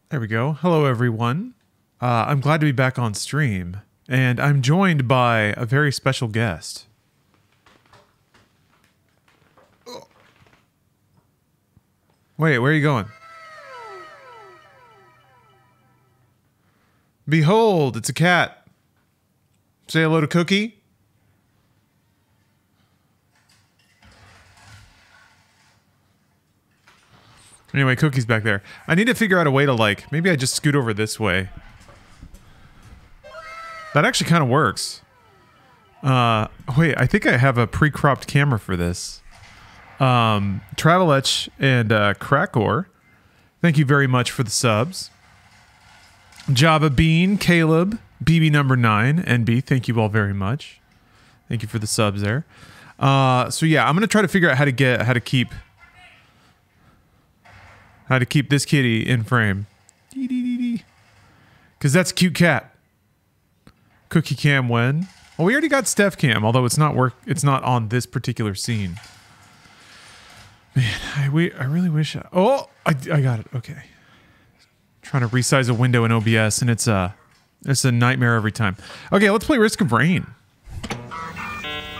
There we go. Hello, everyone. I'm glad to be back on stream, and I'm joined by a very special guest. Wait, where are you going? Behold, it's a cat. Say hello to Cookie. Anyway, Cookie's back there. I need to figure out a way to, like, maybe I just scoot over this way. That actually kind of works. Wait, I think I have a pre-cropped camera for this. Travel Etch and Crackor, thank you very much for the subs. Java Bean, Caleb, BB number 9, NB, thank you all very much. Thank you for the subs there. So yeah, I'm gonna try to figure out how to keep this kitty in frame. Because that's a cute cat. Cookie cam when? Well, we already got Steph cam, although it's not on this particular scene. Man, I really wish I got it. Okay. Trying to resize a window in OBS and it's a nightmare every time. Okay, let's play Risk of Rain.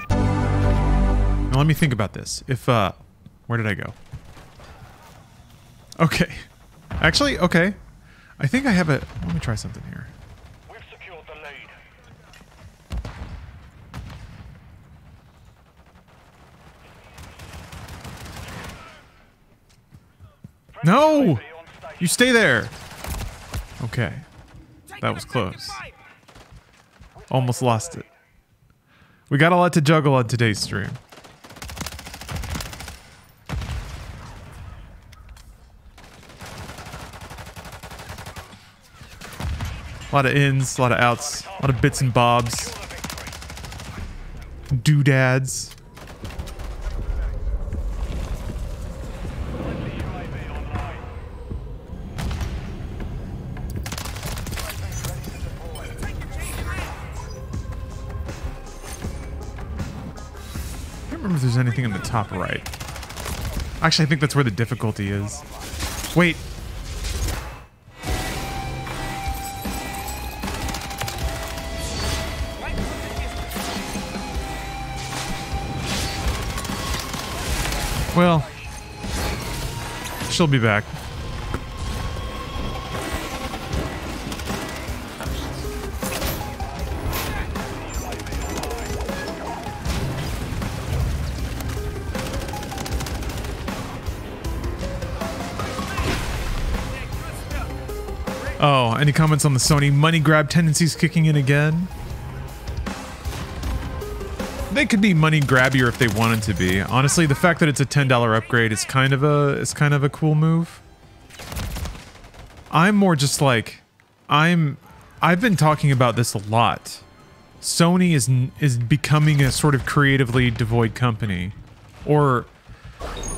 Now let me think about this. Where did I go? Okay. Actually, okay. I think I have let me try something here. We've secured the lead. No! You stay there. Okay. That was close. Almost lost it. We got a lot to juggle on today's stream. A lot of ins, a lot of outs, a lot of bits and bobs. Doodads. I don't remember if there's anything in the top right. Actually, I think that's where the difficulty is. Wait. Well, she'll be back. Oh, any comments on the Sony money grab tendencies kicking in again? They could be money grabbier if they wanted to be. Honestly, the fact that it's a $10 upgrade is kind of a cool move. I'm more just like I've been talking about this a lot. Sony is becoming a sort of creatively devoid company, or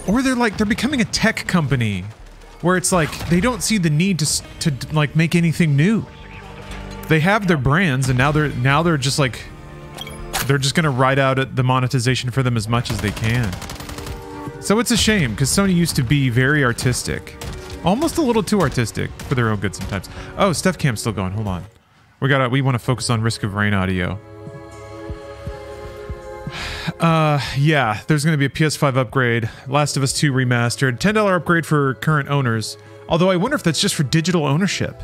they're becoming a tech company where it's like they don't see the need to like make anything new. They have their brands and now they're just like they're just gonna ride out at the monetization for them as much as they can. So it's a shame because Sony used to be very artistic, almost a little too artistic for their own good sometimes. Oh, Steph Cam's still going. Hold on, we want to focus on Risk of Rain audio. Yeah, there's gonna be a PS5 upgrade, Last of Us 2 remastered, $10 upgrade for current owners. Although I wonder if that's just for digital ownership.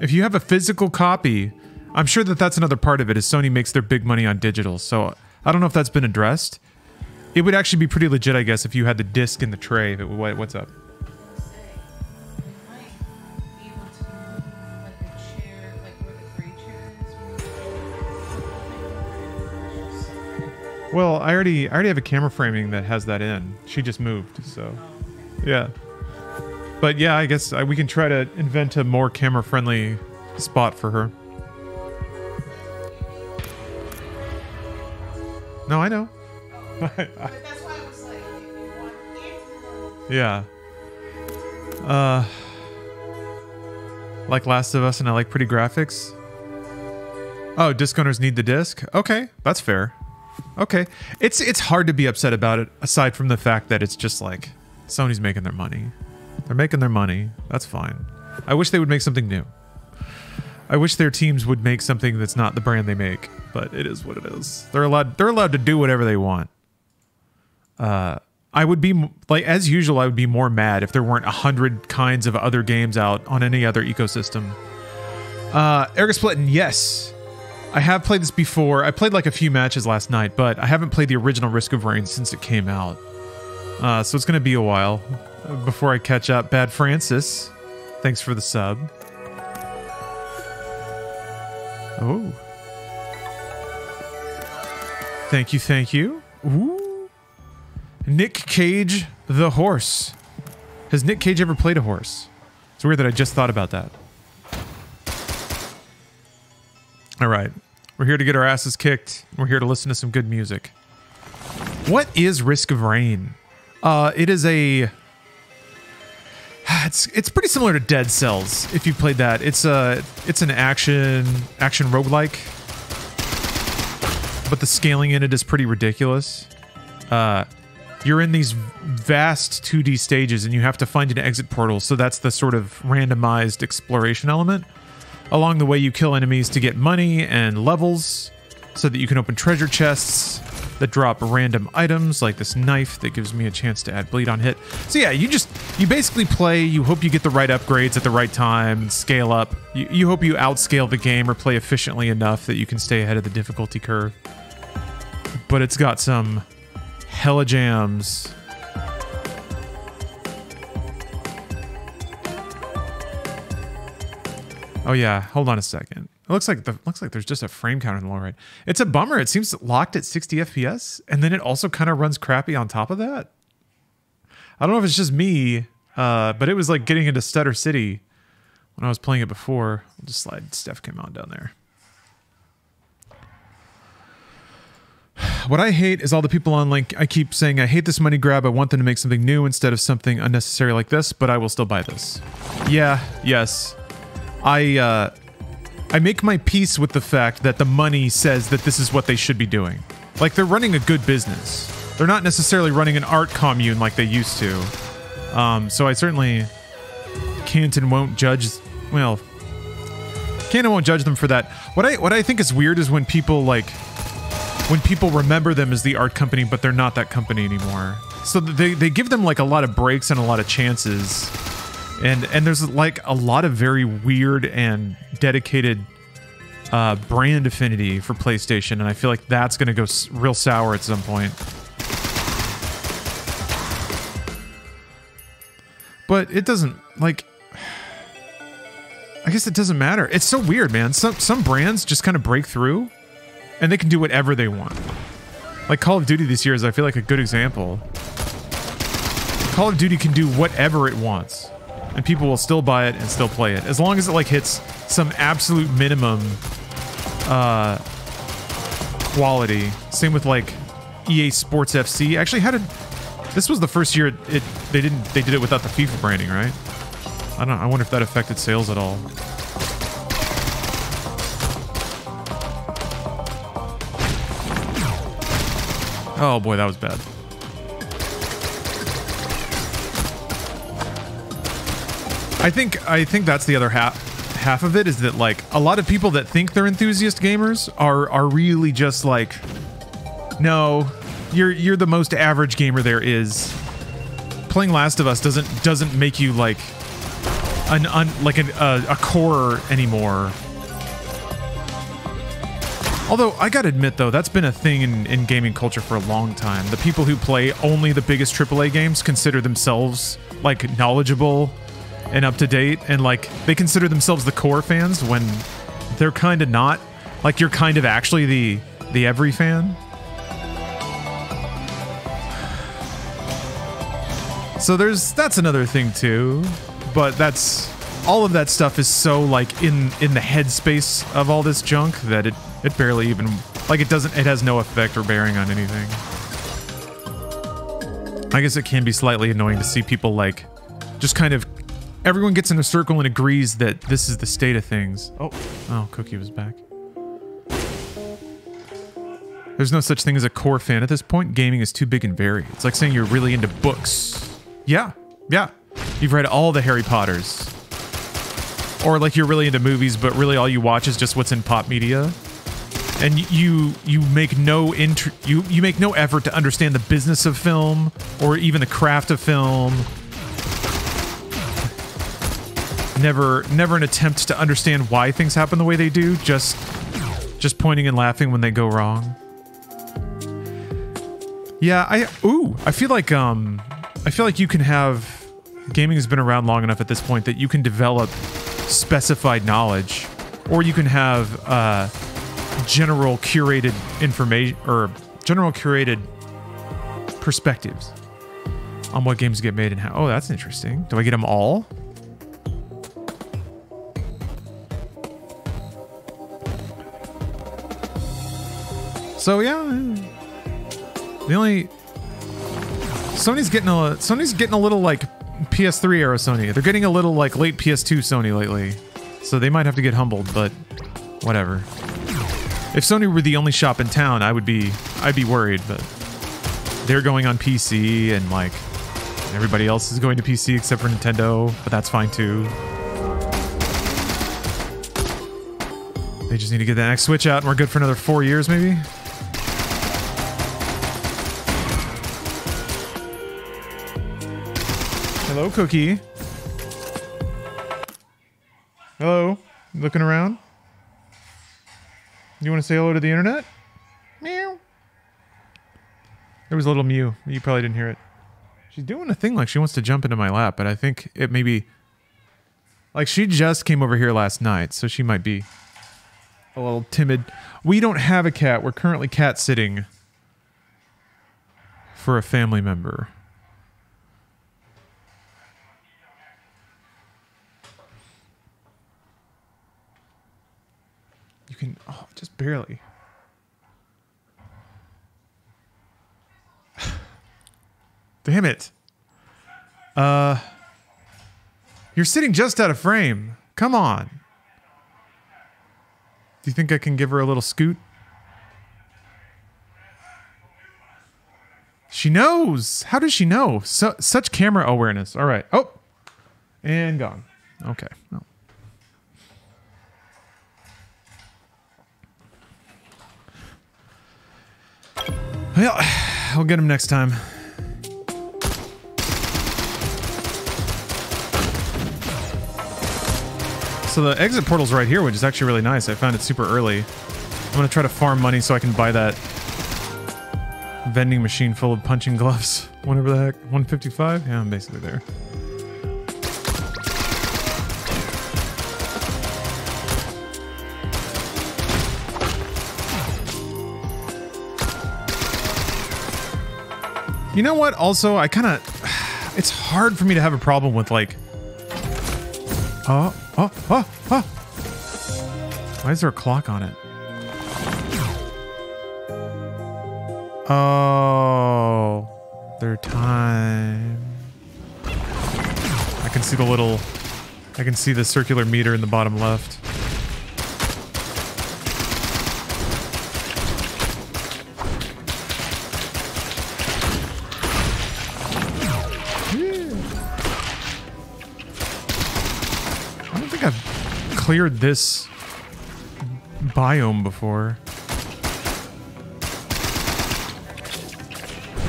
If you have a physical copy, I'm sure that that's another part of it, is Sony makes their big money on digital, so I don't know if that's been addressed. It would actually be pretty legit, I guess, if you had the disc in the tray. What's up? Well, I already have a camera framing that has that in. She just moved, so yeah. But yeah, I guess we can try to invent a more camera-friendly spot for her. No, I know. But that's why I was like, if you want yeah. Like Last of Us, and I like pretty graphics. Oh, disc owners need the disc? Okay, that's fair. Okay. It's hard to be upset about it, aside from the fact that it's just like Sony's making their money. They're making their money. That's fine. I wish they would make something new. I wish their teams would make something that's not the brand they make, but it is what it is. They're allowed to do whatever they want. I would be, like, as usual, I would be more mad if there weren't 100 kinds of other games out on any other ecosystem. Eric Splitton, yes. I have played this before. I played like a few matches last night, but I haven't played the original Risk of Rain since it came out. So it's going to be a while before I catch up. Bad Francis, thanks for the sub. Oh. Thank you, thank you. Ooh. Nick Cage, the horse. Has Nick Cage ever played a horse? It's weird that I just thought about that. All right. We're here to get our asses kicked. We're here to listen to some good music. What is Risk of Rain? It is a... It's pretty similar to Dead Cells, if you played that. It's an action roguelike. But the scaling in it is pretty ridiculous. You're in these vast 2D stages and you have to find an exit portal, so that's the sort of randomized exploration element. Along the way, you kill enemies to get money and levels so that you can open treasure chests that drop random items like this knife that gives me a chance to add bleed on hit. So yeah, you basically play, you hope you get the right upgrades at the right time, scale up. You hope you outscale the game or play efficiently enough that you can stay ahead of the difficulty curve. But it's got some hella jams. Oh yeah, hold on a second. It looks like there's just a frame counter in the lower right. It's a bummer. It seems locked at 60 FPS, and then it also kind of runs crappy on top of that. I don't know if it's just me, but it was like getting into Stutter City when I was playing it before. I'll just slide Steph came on down there. What I hate is all the people on like I keep saying I hate this money grab. I want them to make something new instead of something unnecessary like this, but I will still buy this. Yeah, yes. I make my peace with the fact that the money says that this is what they should be doing. Like, they're running a good business. They're not necessarily running an art commune like they used to. So I certainly can't and won't judge, well, can and won't judge them for that. What I think is weird is when people remember them as the art company, but they're not that company anymore. So they give them like a lot of breaks and a lot of chances. And there's like a lot of very weird and dedicated brand affinity for PlayStation, and I feel like that's going to go real sour at some point. But it doesn't, like... I guess it doesn't matter. It's so weird, man. Some brands just kind of break through, and they can do whatever they want. Like Call of Duty this year is, I feel like, a good example. Call of Duty can do whatever it wants. And people will still buy it and still play it. As long as it like hits some absolute minimum quality. Same with like EA Sports FC. Actually, this was the first year they did it without the FIFA branding, right? I wonder if that affected sales at all. Oh boy, that was bad. I think that's the other half of it, is that like a lot of people that think they're enthusiast gamers are really just like, no, you're the most average gamer there is. Playing Last of Us doesn't make you like a core anymore. Although I gotta admit though, that's been a thing in gaming culture for a long time. The people who play only the biggest AAA games consider themselves like knowledgeable and up to date, and like they consider themselves the core fans when they're kind of not. Like, you're kind of actually the every fan. So that's another thing too, but all of that stuff is so like in the headspace of all this junk that it barely even, like, it has no effect or bearing on anything. I guess it can be slightly annoying to see people like just kind of, everyone gets in a circle and agrees that this is the state of things. Oh, Cookie was back. There's no such thing as a core fan at this point. Gaming is too big and varied. It's like saying you're really into books. Yeah. You've read all the Harry Potters. or like you're really into movies, but really all you watch is just what's in pop media, and you make no you make no effort to understand the business of film or even the craft of film. Never an attempt to understand why things happen the way they do. Just pointing and laughing when they go wrong. Yeah, I feel like you can have, gaming has been around long enough at this point that you can develop specified knowledge, or you can have general curated information or general curated perspectives on what games get made and how. Oh, that's interesting. Do I get them all? So yeah, the only Sony's getting a little like PS3 era Sony. They're getting a little like late PS2 Sony lately, so they might have to get humbled. But whatever. If Sony were the only shop in town, I'd be worried. But they're going on PC, and like everybody else is going to PC except for Nintendo. But that's fine too. They just need to get the next Switch out, and we're good for another 4 years, maybe. Hello, Cookie. Hello. You looking around? You want to say hello to the internet? Meow. There was a little mew. You probably didn't hear it. She's doing a thing like she wants to jump into my lap, but I think it may be... Like, she just came over here last night, so she might be a little timid. We don't have a cat. We're currently cat sitting for a family member. You can, oh, just barely. Damn it. You're sitting just out of frame. Come on. Do you think I can give her a little scoot? She knows. How does she know? Such camera awareness. All right. Oh, and gone. Okay. Well. Well, I'll get him next time. So the exit portal's right here, which is actually really nice. I found it super early. I'm gonna try to farm money so I can buy that vending machine full of punching gloves. Whatever the heck. 155? Yeah, I'm basically there. You know what? Also, I kind of... It's hard for me to have a problem with, like... Oh. Why is there a clock on it? Oh. Their time. I can see the little... I can see the circular meter in the bottom left. Cleared this biome before.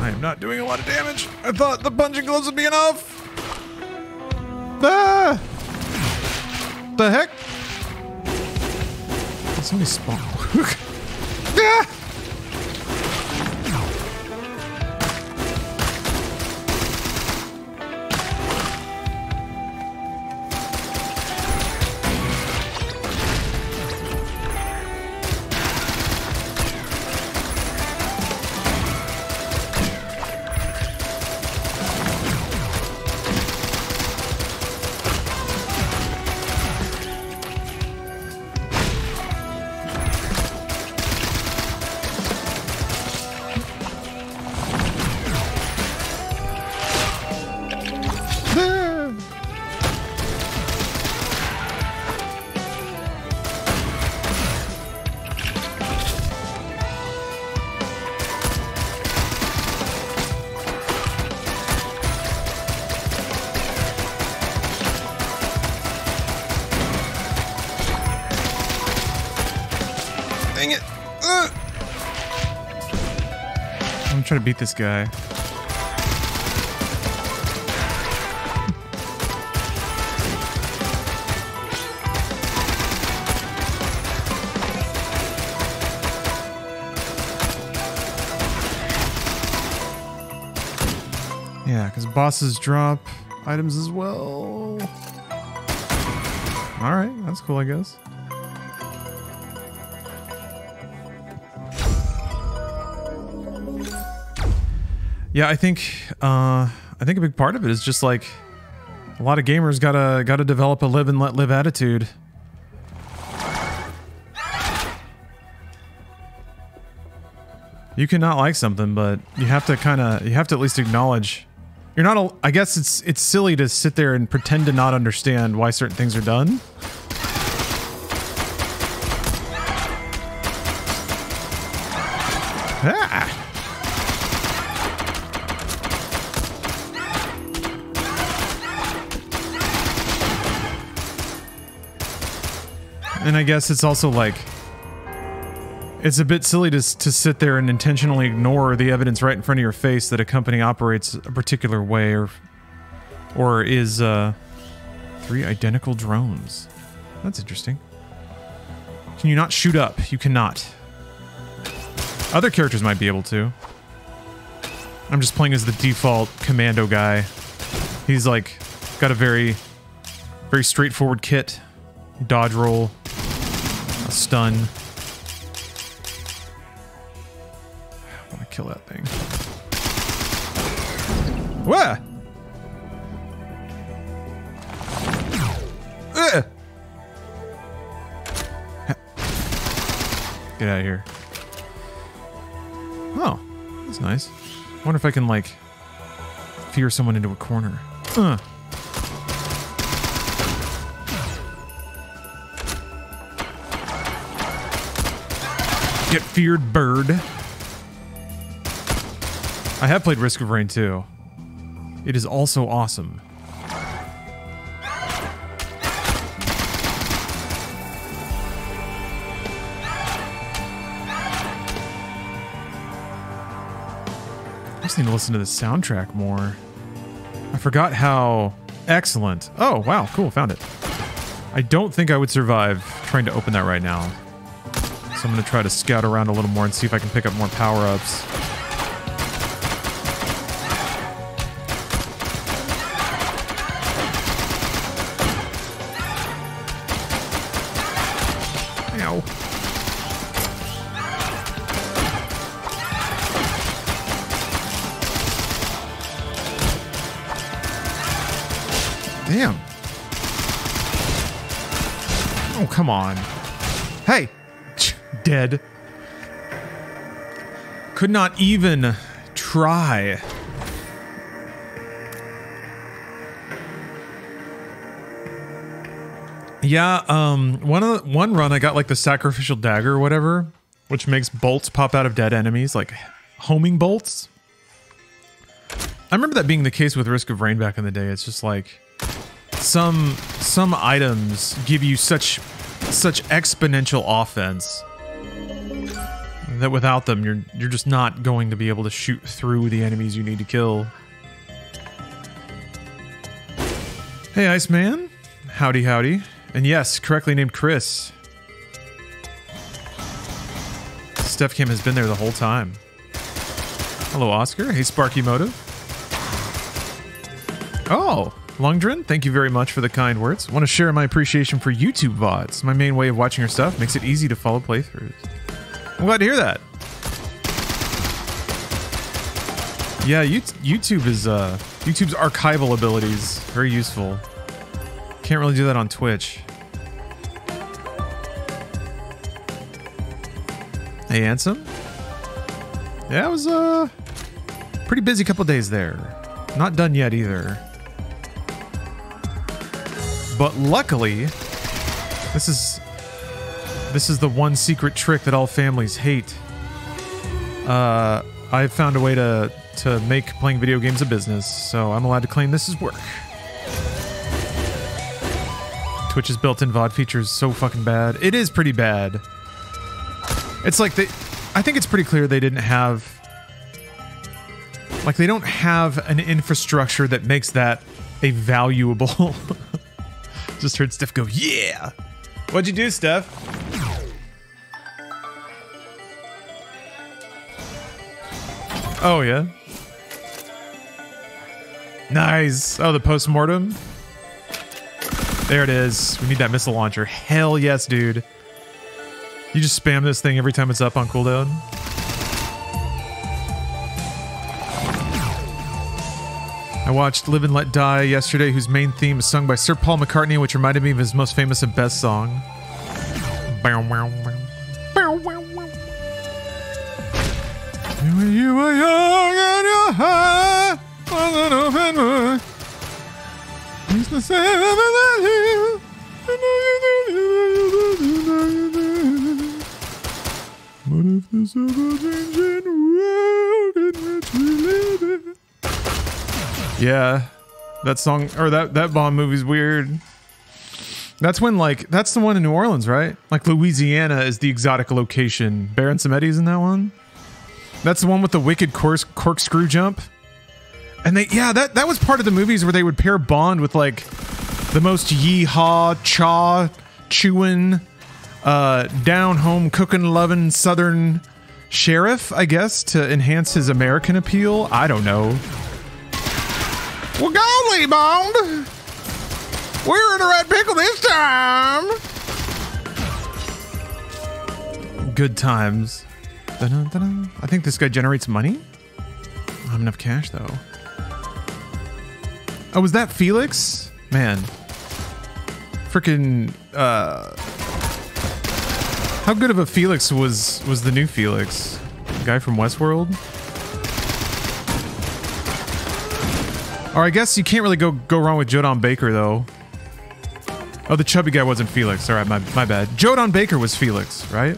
I am not doing a lot of damage. I thought the punching gloves would be enough. Ah! The heck? Did somebody spawn? Ah! Dang it. I'm trying to beat this guy. Yeah, because bosses drop items as well. Alright, that's cool, I guess. Yeah, I think a big part of it is just like a lot of gamers gotta develop a live and let live attitude. You can not like something, but you have to at least acknowledge. You're not. I guess it's silly to sit there and pretend to not understand why certain things are done. Ah. And I guess it's also like, it's a bit silly to sit there and intentionally ignore the evidence right in front of your face that a company operates a particular way or is 3 identical drones. That's interesting. Can you not shoot up? You cannot. Other characters might be able to. I'm just playing as the default commando guy. He's like got a very straightforward kit. Dodge roll. A stun. I want to kill that thing. What? Get out of here. Oh, that's nice. I wonder if I can, like, fear someone into a corner. Get feared, bird. I have played Risk of Rain 2. It is also awesome. I just need to listen to the soundtrack more. I forgot how excellent. Oh, wow, cool, found it. I don't think I would survive trying to open that right now. So I'm going to try to scout around a little more and see if I can pick up more power-ups. Ow. Damn. Oh, come on. Hey! Dead. Could not even try. Yeah, one run I got like the sacrificial dagger or whatever, which makes bolts pop out of dead enemies, like homing bolts. I remember that being the case with Risk of Rain back in the day. It's just like some items give you such exponential offense that without them you're just not going to be able to shoot through the enemies you need to kill. Hey, Iceman. Howdy, howdy. And yes, correctly named Chris. Steph Kim has been there the whole time. Hello, Oscar. Hey, Sparky Motive. Oh, Lungdrin, thank you very much for the kind words. Want to share my appreciation for YouTube VODs. My main way of watching your stuff makes it easy to follow playthroughs. I'm glad to hear that. Yeah, YouTube is YouTube's archival abilities very useful. Can't really do that on Twitch. Hey, Ansem. Yeah, it was a pretty busy couple days there. Not done yet either. But luckily, this is the one secret trick that all families hate. I've found a way to make playing video games a business, so I'm allowed to claim this is work. Twitch's built-in VOD feature is so fucking bad. It is pretty bad. It's like I think it's pretty clear they didn't have, like, they don't have an infrastructure that makes that a valuable. Just heard Steph go, yeah. What'd you do, Steph? Oh, yeah. Nice. Oh, the post-mortem. There it is. We need that missile launcher. Hell yes, dude. You just spam this thing every time it's up on cooldown. I watched Live and Let Die yesterday, whose main theme is sung by Sir Paul McCartney, which reminded me of his most famous and best song. When you were young and your heart was an open wood, used to say that you. What if this ever-changing world in which we live in? Yeah, that song, or that Bond movie's weird. That's when, like, that's the one in New Orleans, right? Like, Louisiana is the exotic location. Baron Samedi's in that one? That's the one with the wicked corkscrew jump. And that was part of the movies where they would pair Bond with, like, the most yeehaw, chaw, chewing, down home cooking loving Southern sheriff, I guess, to enhance his American appeal. I don't know. Well, golly, Bond! We're in the right pickle this time! Good times. Dun-dun-dun-dun. I think this guy generates money? I don't have enough cash, though. Oh, was that Felix? Man. Frickin', how good of a Felix was the new Felix? The guy from Westworld? Or I guess you can't really go wrong with Jodan Baker, though. Oh, the chubby guy wasn't Felix. All right, my bad. Jodan Baker was Felix, right?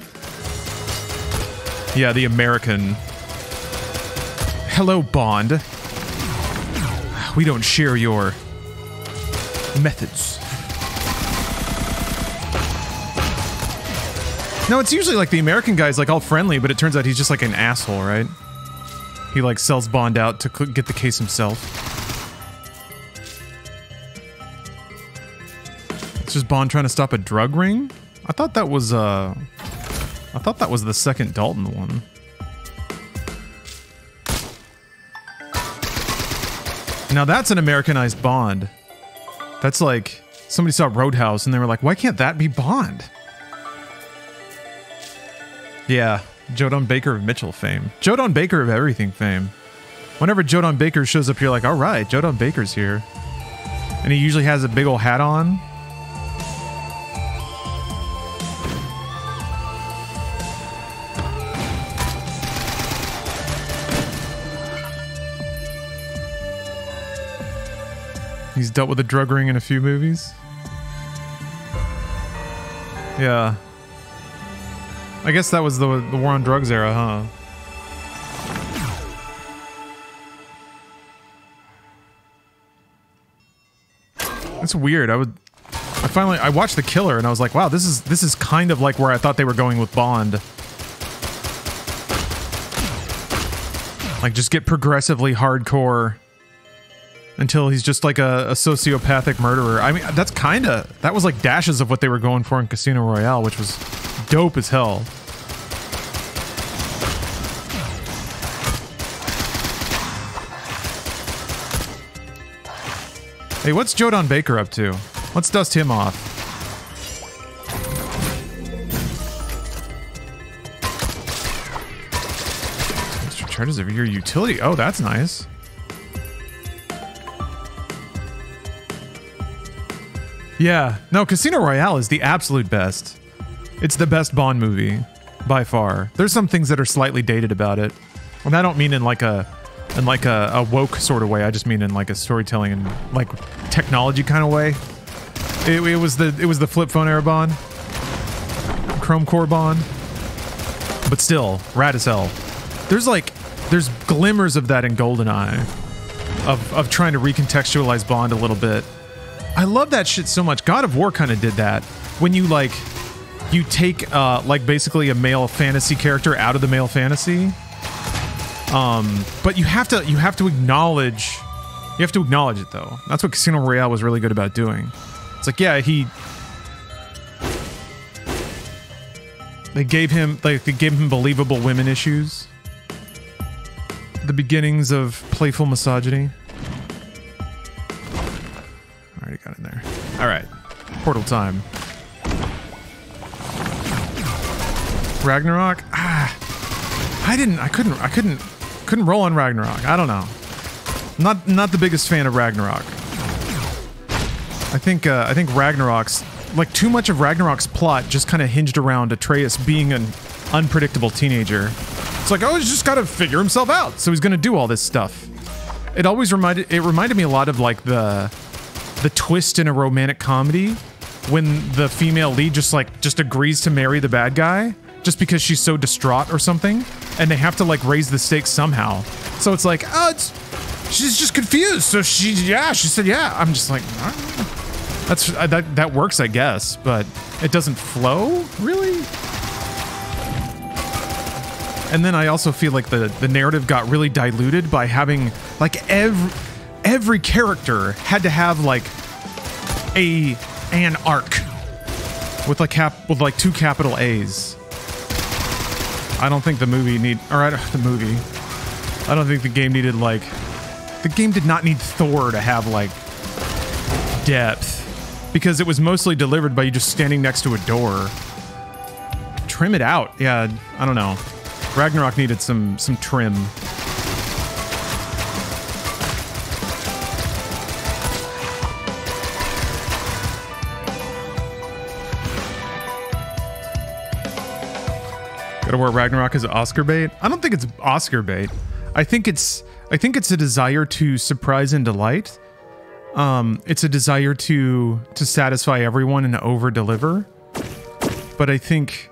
Yeah, the American. Hello, Bond. We don't share your methods. No, it's usually like the American guy's like all friendly, but it turns out he's just like an asshole, right? He like sells Bond out to get the case himself. It's just Bond trying to stop a drug ring? I thought that was the second Dalton one. Now that's an Americanized Bond. That's like somebody saw Roadhouse and they were like, why can't that be Bond? Yeah, Jodan Baker of Mitchell fame. Jodan Baker of everything fame. Whenever Jodan Baker shows up, you're like, all right, Jodan Baker's here. And he usually has a big old hat on. He's dealt with a drug ring in a few movies. Yeah. I guess that was the war on drugs era, huh? That's weird. I watched The Killer and I was like, wow, this is kind of like where I thought they were going with Bond. Like, just get progressively hardcore until he's just like a sociopathic murderer. I mean, that was like dashes of what they were going for in Casino Royale, which was dope as hell. Hey, what's Jodan Baker up to? Let's dust him off. Extra charges every year. Utility. Oh, that's nice. Yeah. No, Casino Royale is the absolute best. It's the best Bond movie, by far. There's some things that are slightly dated about it. And I don't mean in like a woke sort of way. I just mean in like a storytelling and like technology kind of way. It was the flip phone era Bond, Chrome Core Bond, but still rad as hell. There's glimmers of that in GoldenEye, of trying to recontextualize Bond a little bit. I love that shit so much. God of War kind of did that when you like you take like basically a male fantasy character out of the male fantasy. But you have to acknowledge it though. That's what Casino Royale was really good about doing. It's like, yeah, they gave him believable women issues. The beginnings of playful misogyny. Already got in there. All right, portal time. Ragnarok. I couldn't roll on Ragnarok. I don't know. Not the biggest fan of Ragnarok. I think Ragnarok's like too much of Ragnarok's plot just kind of hinged around Atreus being an unpredictable teenager. It's like, oh, he's just got to figure himself out, so he's gonna do all this stuff. It reminded me a lot of like the twist in a romantic comedy when the female lead just agrees to marry the bad guy just because she's so distraught or something, and they have to like raise the stakes somehow. So it's like, oh, she's just confused. So she said yeah. I'm just like, that works, I guess, but it doesn't flow really. And then I also feel like the narrative got really diluted by having like every character had to have like an arc with like two capital A's. I don't think the movie I don't think the game needed like, the game did not need Thor to have like depth, because it was mostly delivered by you just standing next to a door. Trim it out. Yeah, I don't know. Ragnarok needed some trim. God of War Ragnarok is Oscar bait? I don't think it's Oscar bait. I think it's a desire to surprise and delight. It's a desire to satisfy everyone and over-deliver. But I think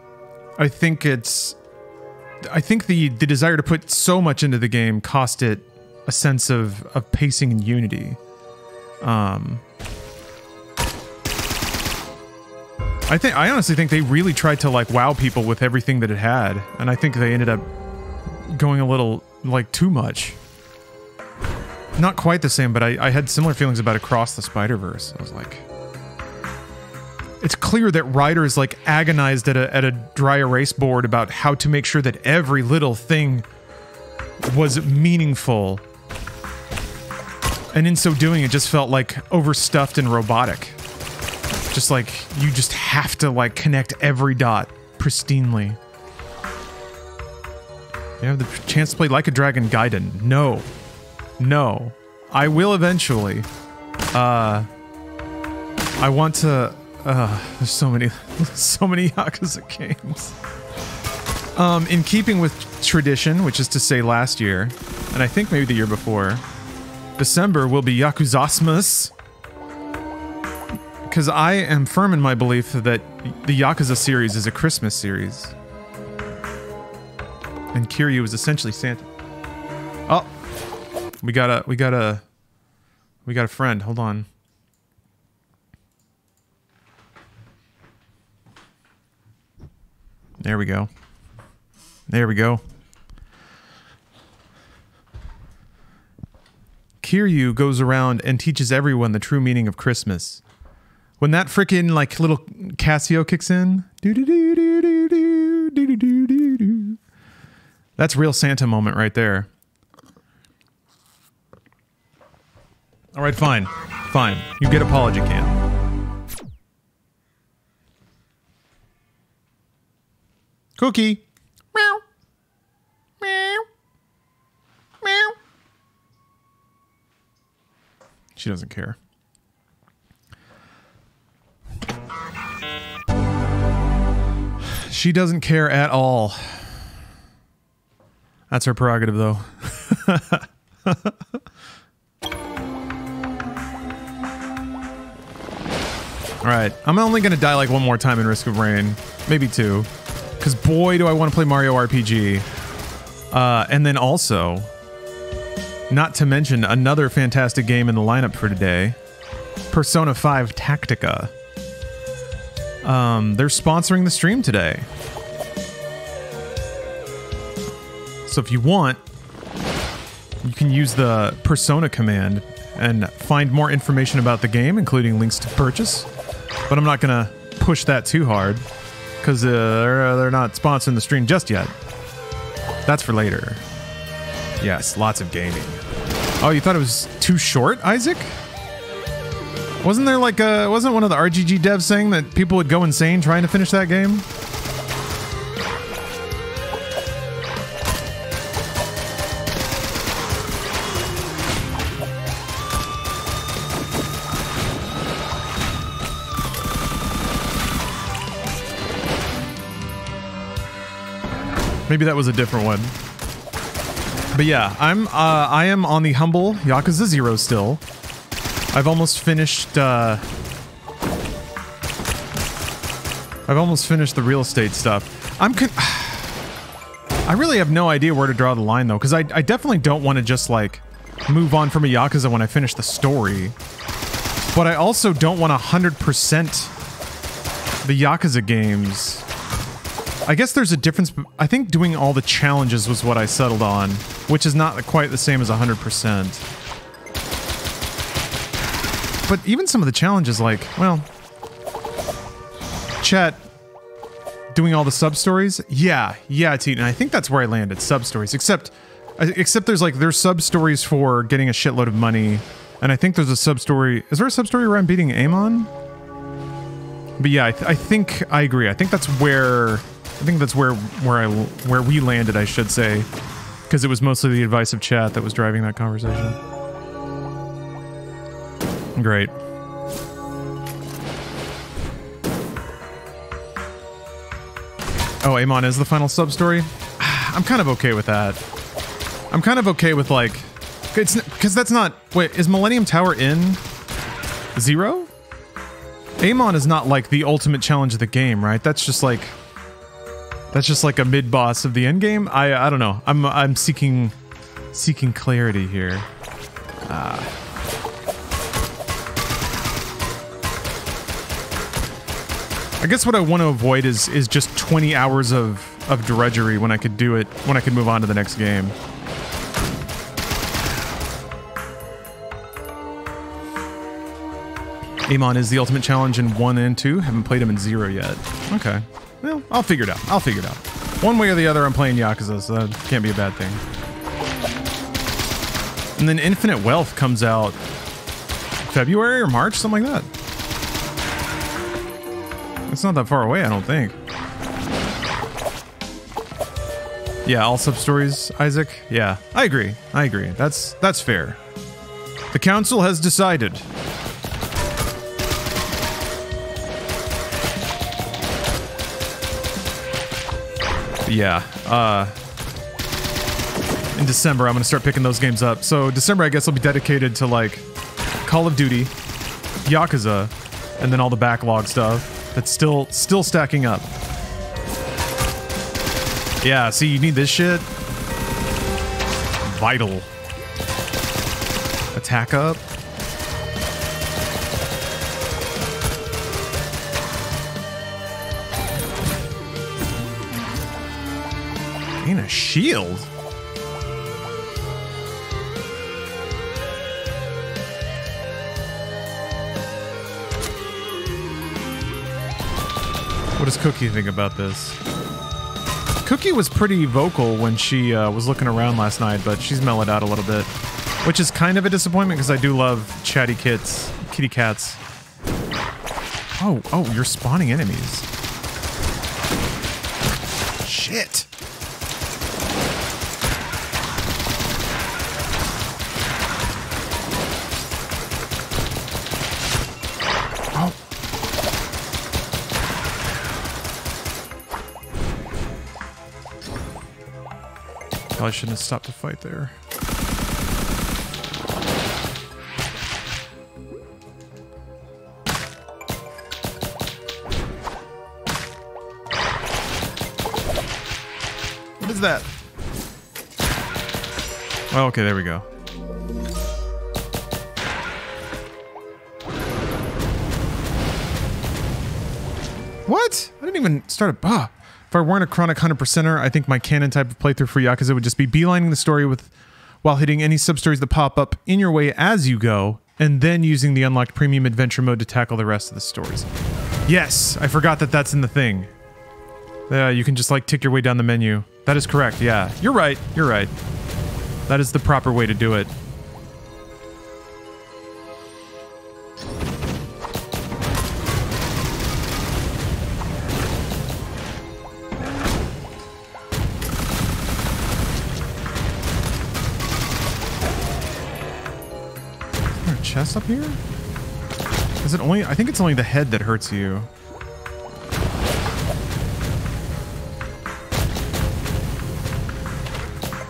the desire to put so much into the game cost it a sense of pacing and unity. I honestly think they really tried to like wow people with everything that it had, and I think they ended up going a little like too much. Not quite the same, but I had similar feelings about Across the Spider-Verse. I was like, it's clear that writers like agonized at a dry erase board about how to make sure that every little thing was meaningful, and in so doing, it just felt like overstuffed and robotic. Just like you just have to like connect every dot pristinely. You have the chance to play Like a Dragon Gaiden. No. I will eventually. I want to. There's so many Yakuza games. In keeping with tradition, which is to say last year, and I think maybe the year before, December will be Yakuzasmas. Because I am firm in my belief that the Yakuza series is a Christmas series. And Kiryu is essentially Santa. Oh, we got a friend. Hold on. There we go. Kiryu goes around and teaches everyone the true meaning of Christmas. When that freaking like little Casio kicks in, that's real Santa moment right there. All right, fine. You get apology cam. Cookie. Meow. Meow. Meow. She doesn't care. She doesn't care at all. That's her prerogative, though. Alright, I'm only gonna die like one more time in Risk of Rain. Maybe two. Because boy, do I want to play Mario RPG. And then also, not to mention another fantastic game in the lineup for today, Persona 5 Tactica. They're sponsoring the stream today. So if you want, you can use the Persona command and find more information about the game, including links to purchase. But I'm not going to push that too hard because they're not sponsoring the stream just yet. That's for later. Yes, lots of gaming. Oh, you thought it was too short, Isaac? Wasn't there like wasn't one of the RGG devs saying that people would go insane trying to finish that game? Maybe that was a different one. But yeah, I am on the humble Yakuza 0 still. I've almost finished the real estate stuff. I really have no idea where to draw the line though, because I definitely don't want to just like move on from a Yakuza when I finish the story. But I also don't want 100% the Yakuza games. I guess there's a difference. I think doing all the challenges was what I settled on, which is not quite the same as 100%. But even some of the challenges, like, well, chat, doing all the sub-stories? Yeah, Teton, I think that's where I landed, sub-stories. Except there's sub-stories for getting a shitload of money, and I think there's a sub-story... Is there a sub-story where I'm beating Amon? But yeah, I think I agree. I think that's where... where we landed, I should say, because it was mostly the advice of chat that was driving that conversation. Great. Oh, Amon is the final sub-story? I'm kind of okay with that. I'm kind of okay with, like... It's because that's not... Wait, is Millennium Tower in 0? Amon is not, like, the ultimate challenge of the game, right? That's just, like... That's just like a mid-boss of the end game. I don't know. I'm seeking clarity here. I guess what I want to avoid is just 20 hours of drudgery when I could do it, when I could move on to the next game. Amon is the ultimate challenge in 1 and 2. Haven't played him in 0 yet. Okay. Well, I'll figure it out. One way or the other, I'm playing Yakuza, so that can't be a bad thing. And then Infinite Wealth comes out February or March, something like that. It's not that far away, I don't think. Yeah, all sub-stories, Isaac? Yeah, I agree. That's fair. The council has decided. Yeah, in December, I'm going to start picking those games up. So December, I guess, will be dedicated to, like, Call of Duty, Yakuza, and then all the backlog stuff that's still stacking up. Yeah, see, you need this shit. Vital. Attack up. Gain a shield? What does Cookie think about this? Cookie was pretty vocal when she was looking around last night, but she's mellowed out a little bit. Which is kind of a disappointment because I do love chatty kitty cats. Oh, you're spawning enemies. Shit. I shouldn't have stopped to fight there. What is that? Oh, okay, there we go. What? I didn't even start a... Ah. If I weren't a chronic 100%er, I think my canon type of playthrough for Yakuza would just be beelining the story while hitting any sub-stories that pop up in your way as you go, and then using the unlocked premium adventure mode to tackle the rest of the stories. Yes, I forgot that that's in the thing. Yeah, you can just like tick your way down the menu. That is correct, yeah. You're right, you're right. That is the proper way to do it. Chest up here? Is it only... I think it's only the head that hurts you.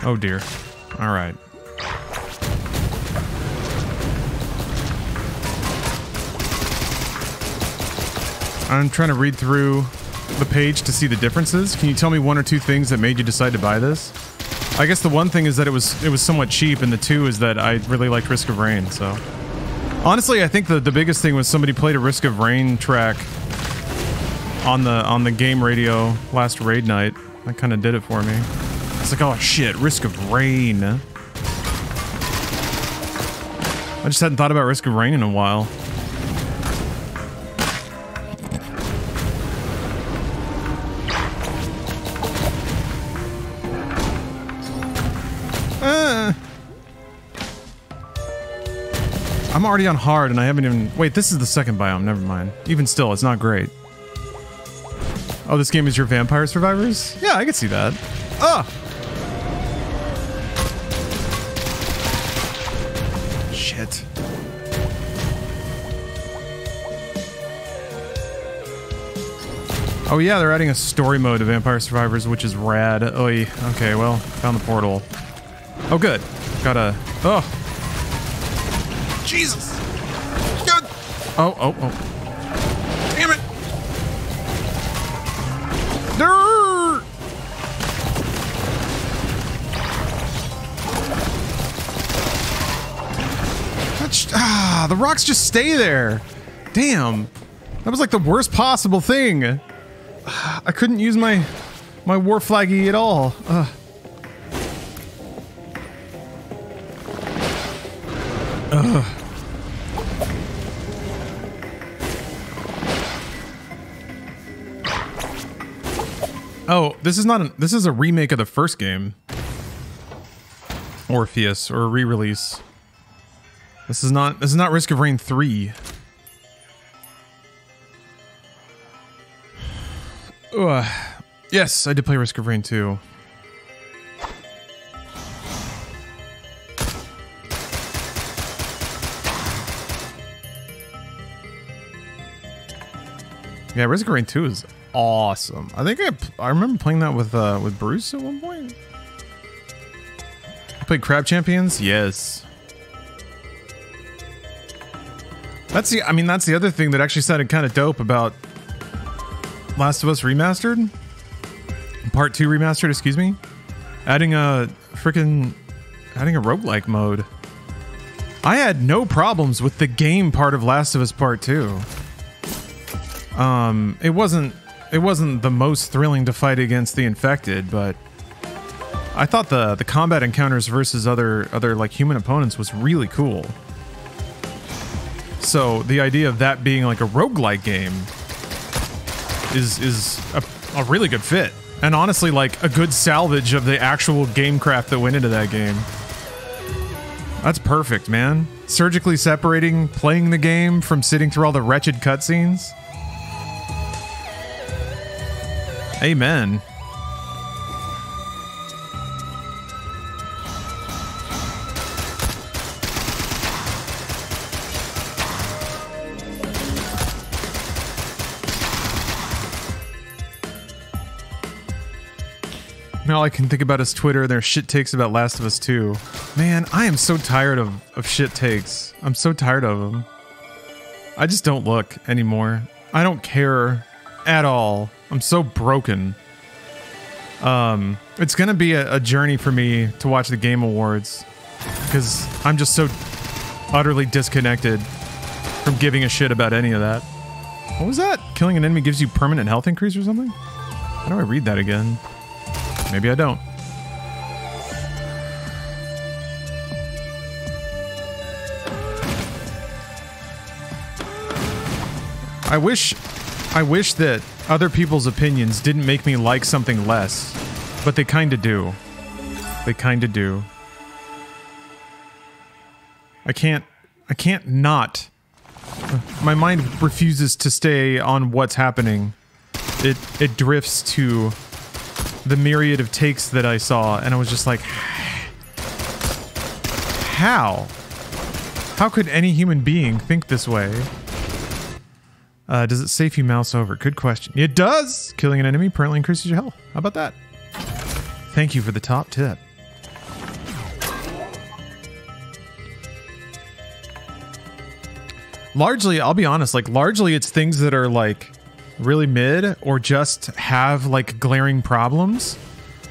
Oh dear. Alright. I'm trying to read through the page to see the differences. Can you tell me one or two things that made you decide to buy this? I guess the one thing is that it was somewhat cheap, and the two is that I really liked Risk of Rain, so... Honestly, I think the biggest thing was somebody played a Risk of Rain track on the game radio last raid night. That kind of did it for me. It's like, oh shit, Risk of Rain. I just hadn't thought about Risk of Rain in a while. I'm already on hard and I haven't even... Wait, this is the second biome, never mind. Even still, it's not great. Oh, this game is your Vampire Survivors? Yeah, I can see that. Ah! Shit. Oh yeah, they're adding a story mode to Vampire Survivors, which is rad. Oy. Okay, well, found the portal. Oh good. Gotta... Oh! Jesus! God. Oh. Damn it! Durr! The rocks just stay there. Damn. That was like the worst possible thing. I couldn't use my war flaggy at all. Oh, this is a remake of the first game. Orpheus, or a re-release. This is not Risk of Rain 3. Yes, I did play Risk of Rain 2. Yeah, Risk of Rain 2 is awesome. I think I remember playing that with Bruce at one point. I played Crab Champions? Yes. That's the other thing that actually sounded kind of dope about Last of Us Remastered? Part 2 Remastered, excuse me? Adding a roguelike mode. I had no problems with the game part of Last of Us Part 2. It wasn't the most thrilling to fight against the infected, but I thought the combat encounters versus other like human opponents was really cool. So the idea of that being like a roguelike game is a really good fit. And honestly, like a good salvage of the actual game craft that went into that game. That's perfect, man. Surgically separating playing the game from sitting through all the wretched cutscenes. Amen. All I can think about is Twitter and their shit takes about Last of Us 2. Man, I am so tired of shit takes. I'm so tired of them. I just don't look anymore. I don't care at all. I'm so broken. It's gonna be a journey for me to watch the Game Awards because I'm just so utterly disconnected from giving a shit about any of that. What was that? Killing an enemy gives you permanent health increase or something? How do I read that again? Maybe I don't. I wish that other people's opinions didn't make me like something less, but they kinda do. They kinda do. I can't not. My mind refuses to stay on what's happening. It drifts to the myriad of takes that I saw, and I was just like, how? How could any human being think this way? Does it safe you mouse over? Good question. It does! Killing an enemy permanently increases your health. How about that? Thank you for the top tip. Largely, I'll be honest, like, largely it's things that are, like, really mid or just have, like, glaring problems.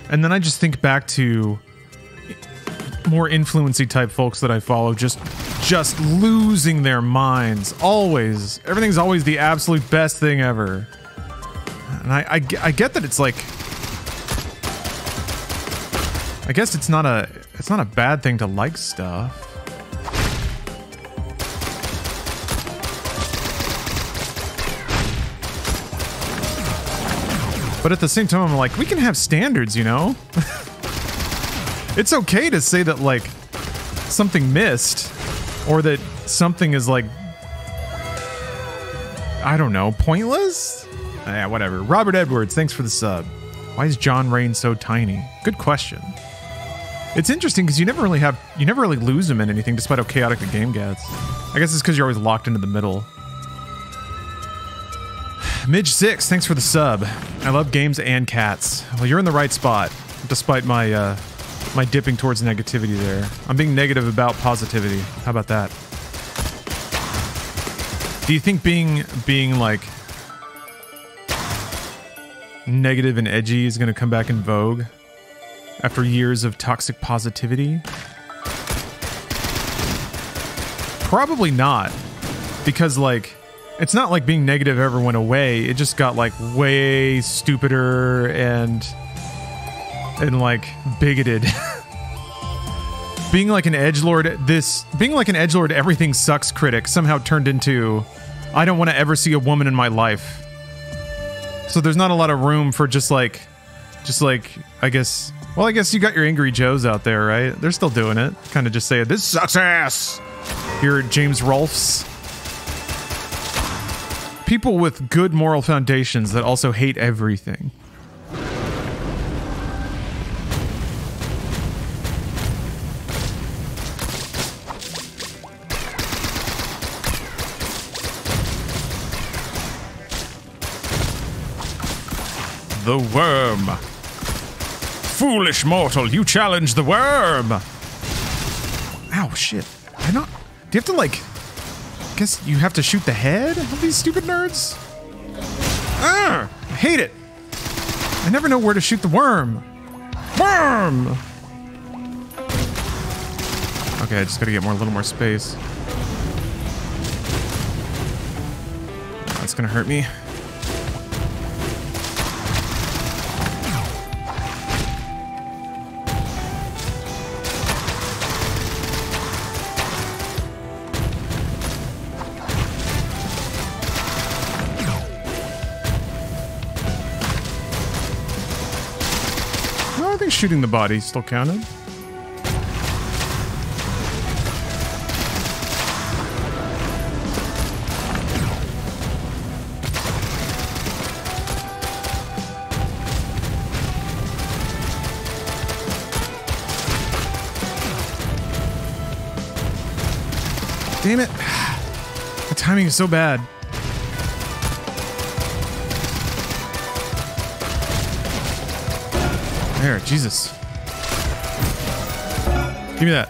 And then I just think back to more influency type folks that I follow just losing their minds. Always. Everything's always the absolute best thing ever. And I get that it's like... I guess it's not a bad thing to like stuff. But at the same time, I'm like, we can have standards, you know? It's okay to say that, like, something missed, or that something is, like, I don't know, pointless? Yeah, whatever. Robert Edwards, thanks for the sub. Why is John Rain so tiny? Good question. It's interesting because you never really lose him in anything, despite how chaotic the game gets. I guess it's because you're always locked into the middle. Midge6, thanks for the sub. I love games and cats. Well, you're in the right spot, despite my my dipping towards negativity there. I'm being negative about positivity. How about that? Do you think being like negative and edgy is going to come back in vogue after years of toxic positivity? Probably not, because like it's not like being negative ever went away. It just got like way stupider and like bigoted. Being like an edgelord everything sucks critic somehow turned into I don't want to ever see a woman in my life. So there's not a lot of room for just like I guess you got your Angry Joes out there, right? They're still doing it. Kind of just saying this sucks ass. Here at James Rolfe's. People with good moral foundations that also hate everything. The worm. Foolish mortal, you challenge the worm. Ow, shit. Do you have to like... I guess you have to shoot the head of these stupid nerds? I hate it. I never know where to shoot the worm. Worm! Okay, I just gotta get a little more space. That's gonna hurt me. Shooting the body still counted. Damn it. The timing is so bad. There, Jesus. Give me that.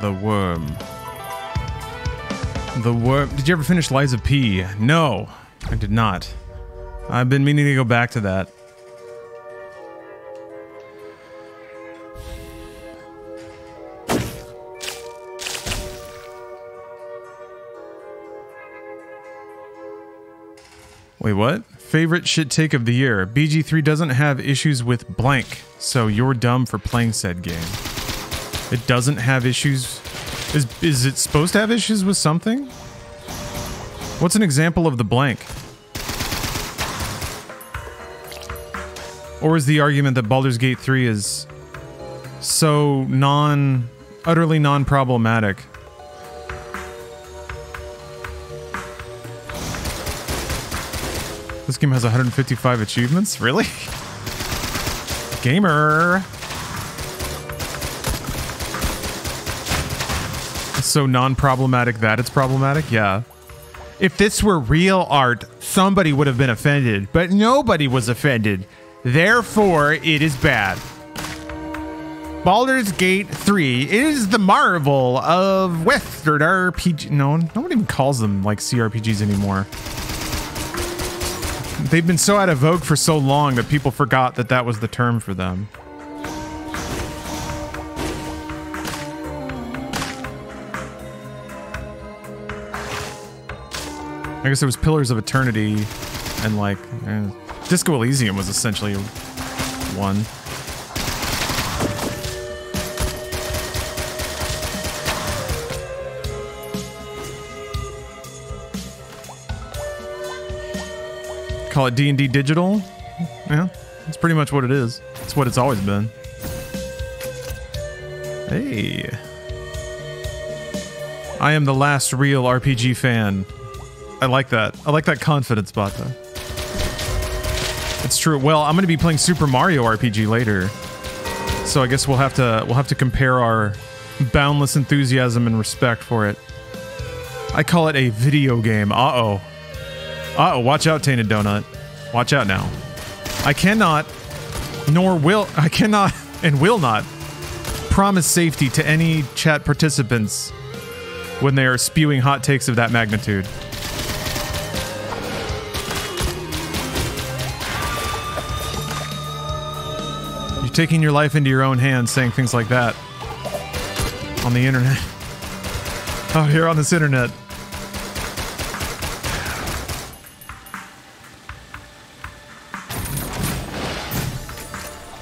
The worm. The worm. Did you ever finish Lies of P? No, I did not. I've been meaning to go back to that. Wait, what? Favorite shit take of the year. BG3 doesn't have issues with blank, so you're dumb for playing said game. It doesn't have issues. Is it supposed to have issues with something? What's an example of the blank? Or is the argument that Baldur's Gate 3 is so utterly non-problematic? This game has 155 achievements? Really? Gamer! It's so non-problematic that it's problematic? Yeah. If this were real art, somebody would have been offended, but nobody was offended. Therefore, it is bad. Baldur's Gate 3 is the marvel of Western RPG. No, one even calls them like CRPGs anymore. They've been so out of vogue for so long that people forgot that that was the term for them. I guess there was Pillars of Eternity and like Disco Elysium was essentially one. Call it D&D digital. Yeah, that's pretty much what it is. It's what it's always been. Hey. I am the last real RPG fan. I like that. I like that confidence, Bata. It's true. Well, I'm going to be playing Super Mario RPG later. So I guess we'll have to compare our boundless enthusiasm and respect for it. I call it a video game. Uh-oh. Uh-oh, watch out, Tainted Donut. Watch out now. I cannot and will not promise safety to any chat participants when they are spewing hot takes of that magnitude. You're taking your life into your own hands saying things like that on the internet. Oh, here on this internet.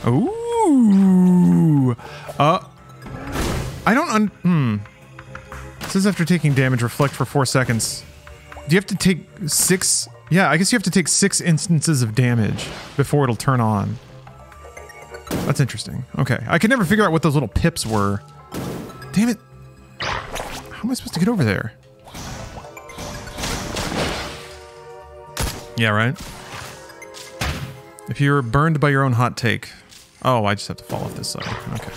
Ooh. I don't It says after taking damage, reflect for 4 seconds. Do you have to take 6? Yeah, I guess you have to take 6 instances of damage before it'll turn on. That's interesting. Okay. I could never figure out what those little pips were. Damn it. How am I supposed to get over there? Yeah, right? If you're burned by your own hot take. Oh, I just have to fall off this side. Okay.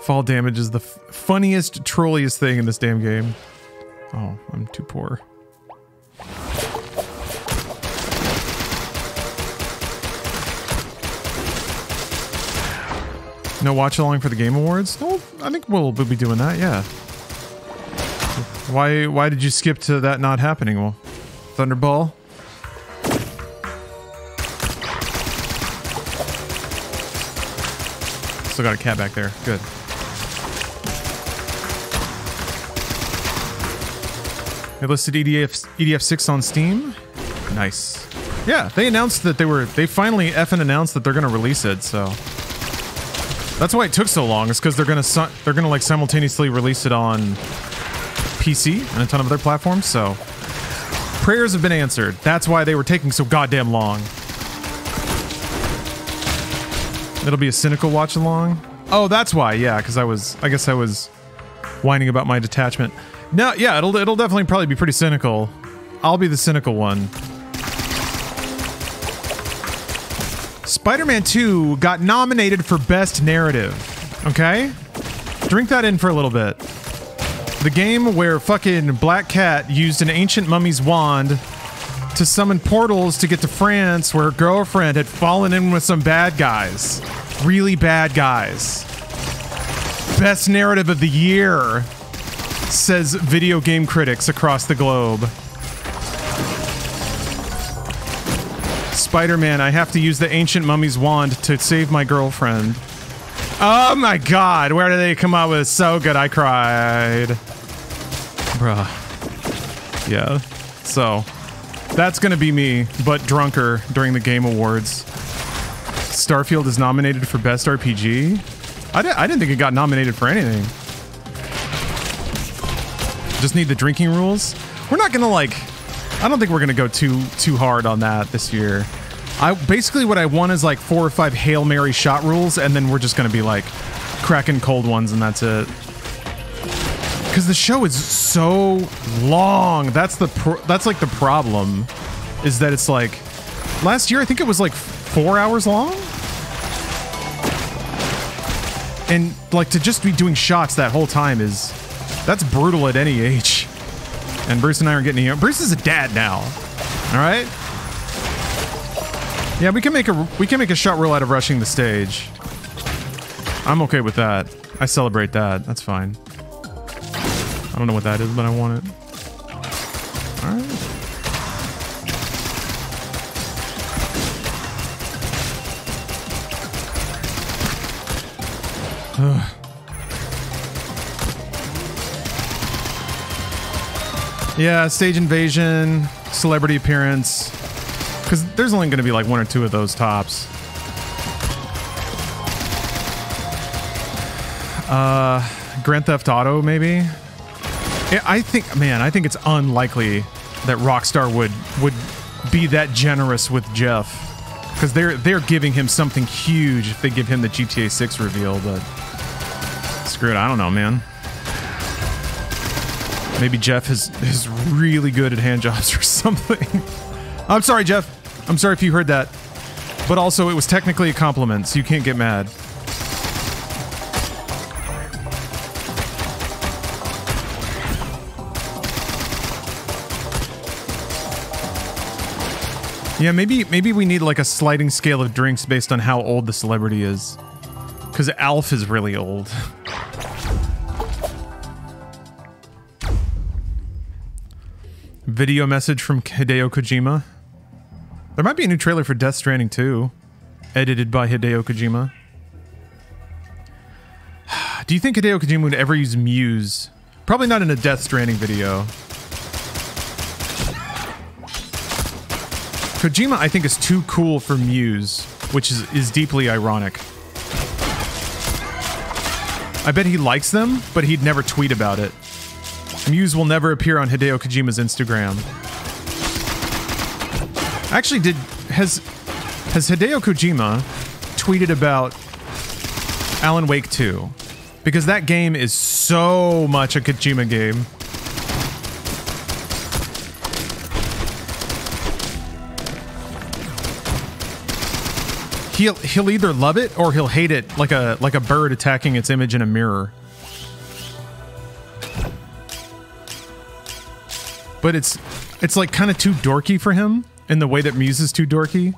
Fall damage is the funniest, trolliest thing in this damn game. Oh, I'm too poor. No watch along for the Game Awards? No, I think we'll be doing that, yeah. Why did you skip to that not happening? Well, Thunderball? Still got a cat back there. Good. They listed EDF6 on Steam. Nice. Yeah, they announced that they finally effing announced that they're gonna release it, so that's why it took so long. It's because they're gonna like simultaneously release it on PC and a ton of other platforms, so prayers have been answered. That's why they were taking so goddamn long. It'll be a cynical watch along. Oh, that's why. Yeah, because I guess I was whining about my detachment. No, yeah, it'll definitely probably be pretty cynical. I'll be the cynical one. Spider-Man 2 got nominated for Best Narrative. Okay? Drink that in for a little bit. The game where fucking Black Cat used an ancient mummy's wand to summon portals to get to France, where her girlfriend had fallen in with some bad guys. Really bad guys. Best narrative of the year, says video game critics across the globe. Spider-Man, I have to use the ancient mummy's wand to save my girlfriend. Oh my god, where did they come up with so good? I cried. Bruh. Yeah. So, that's gonna be me, but drunker during the Game Awards. Starfield is nominated for Best RPG? I didn't think it got nominated for anything. Just need the drinking rules. We're not gonna like... I don't think we're gonna go too hard on that this year. Basically what I want is like 4 or 5 Hail Mary shot rules, and then we're just gonna be like cracking cold ones, and that's it. Because the show is so long. That's like the problem, is that it's like last year I think it was like 4 hours long, and like to just be doing shots that whole time that's brutal at any age. And Bruce and I are getting Bruce is a dad now. All right. Yeah, we can make a shot rule out of rushing the stage. I'm okay with that. I celebrate that. That's fine. I don't know what that is, but I want it. All right. Ugh. Yeah, stage invasion, celebrity appearance. Because there's only going to be like 1 or 2 of those tops. Grand Theft Auto, maybe? Yeah, I think it's unlikely that Rockstar would be that generous with Jeff. Because they're giving him something huge if they give him the GTA 6 reveal, but... Screw it, I don't know, man. Maybe Jeff is really good at hand jobs or something. I'm sorry, Jeff. I'm sorry if you heard that. But also, it was technically a compliment, so you can't get mad. Yeah, maybe we need like a sliding scale of drinks based on how old the celebrity is. Because Alf is really old. Video message from Hideo Kojima. There might be a new trailer for Death Stranding 2, edited by Hideo Kojima. Do you think Hideo Kojima would ever use Muse? Probably not in a Death Stranding video. Kojima, I think, is too cool for Muse, which is deeply ironic. I bet he likes them, but he'd never tweet about it. Muse will never appear on Hideo Kojima's Instagram. Actually, has Hideo Kojima tweeted about Alan Wake 2? Because that game is so much a Kojima game. He'll either love it or he'll hate it like a bird attacking its image in a mirror. But it's like kind of too dorky for him in the way that Muse is too dorky.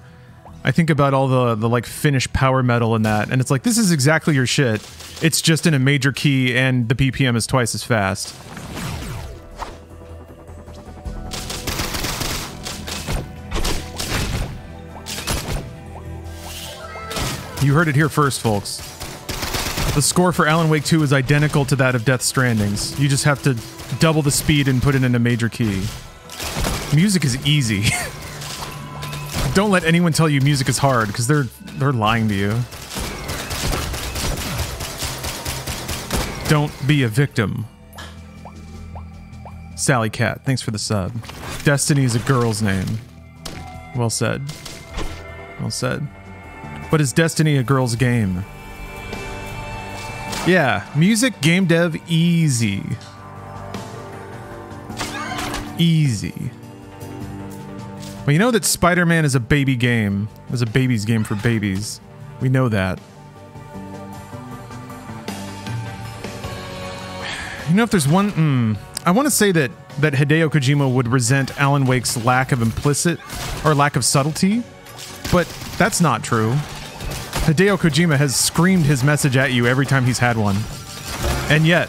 I think about all the like Finnish power metal in that, and it's like, this is exactly your shit. It's just in a major key and the BPM is twice as fast. You heard it here first, folks. The score for Alan Wake 2 is identical to that of Death Stranding's. You just have to double the speed and put it in a major key. Music is easy. Don't let anyone tell you music is hard, because they're lying to you. Don't be a victim. Sally Cat, thanks for the sub. Destiny is a girl's name. Well said. Well said. But is Destiny a girl's game? Yeah, music, game dev, easy. Easy. Well, you know that Spider-Man is a baby game. It was a baby's game for babies. We know that. You know, if there's one... I want to say that Hideo Kojima would resent Alan Wake's lack of implicit or lack of subtlety, but that's not true. Hideo Kojima has screamed his message at you every time he's had one. And yet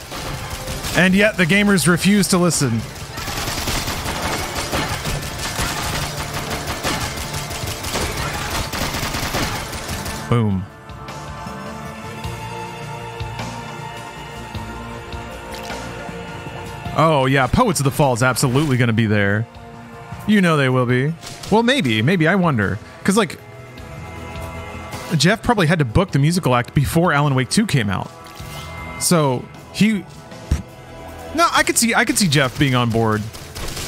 the gamers refuse to listen. Boom. Oh, yeah, Poets of the Fall is absolutely going to be there. You know they will be. Well, maybe, I wonder. Because, like, Jeff probably had to book the musical act before Alan Wake 2 came out. So, he... No, I could see Jeff being on board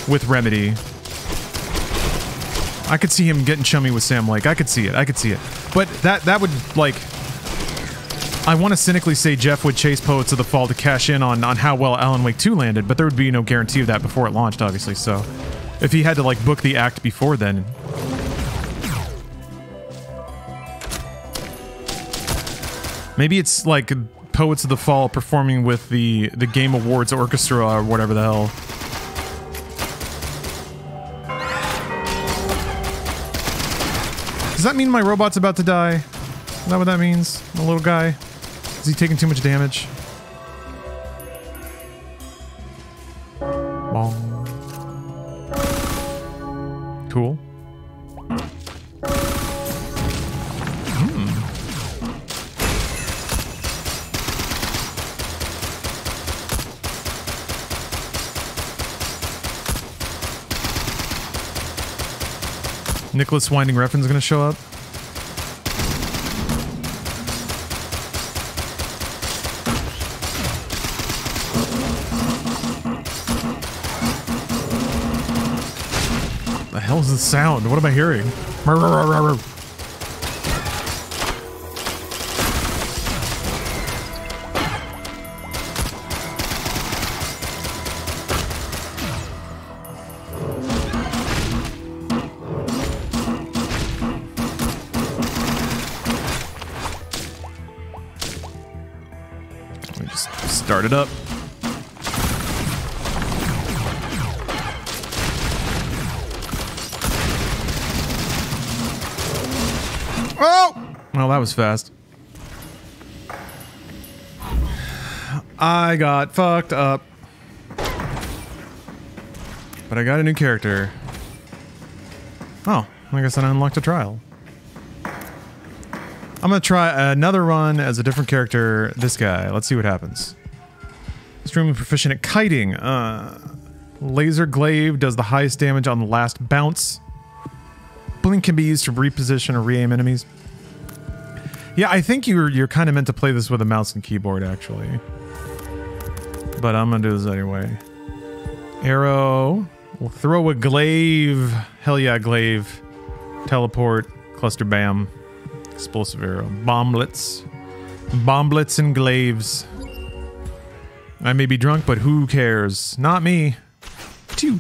with Remedy. I could see him getting chummy with Sam Lake. I could see it. But that would, like... I want to cynically say Jeff would chase Poets of the Fall to cash in on how well Alan Wake 2 landed, but there would be no guarantee of that before it launched, obviously, so... If he had to, like, book the act before then... Maybe it's, like, Poets of the Fall performing with the Game Awards Orchestra or whatever the hell. Does that mean my robot's about to die? Is that what that means? The little guy? Is he taking too much damage? Bong. Cool. Nicholas Winding Refn's gonna show up. The hell is the sound? What am I hearing? Let me just start it up. Oh! Well, that was fast. I got fucked up. But I got a new character. Oh, I guess I unlocked a trial. I'm gonna try another run as a different character. This guy. Let's see what happens. Extremely proficient at kiting. Laser glaive does the highest damage on the last bounce. Blink can be used to reposition or re-aim enemies. Yeah, I think you're kind of meant to play this with a mouse and keyboard, actually. But I'm gonna do this anyway. Arrow. We'll throw a glaive. Hell yeah, glaive. Teleport. Cluster bam. Explosive arrow. Bomblets. Bomblets and glaives. I may be drunk, but who cares? Not me. Two.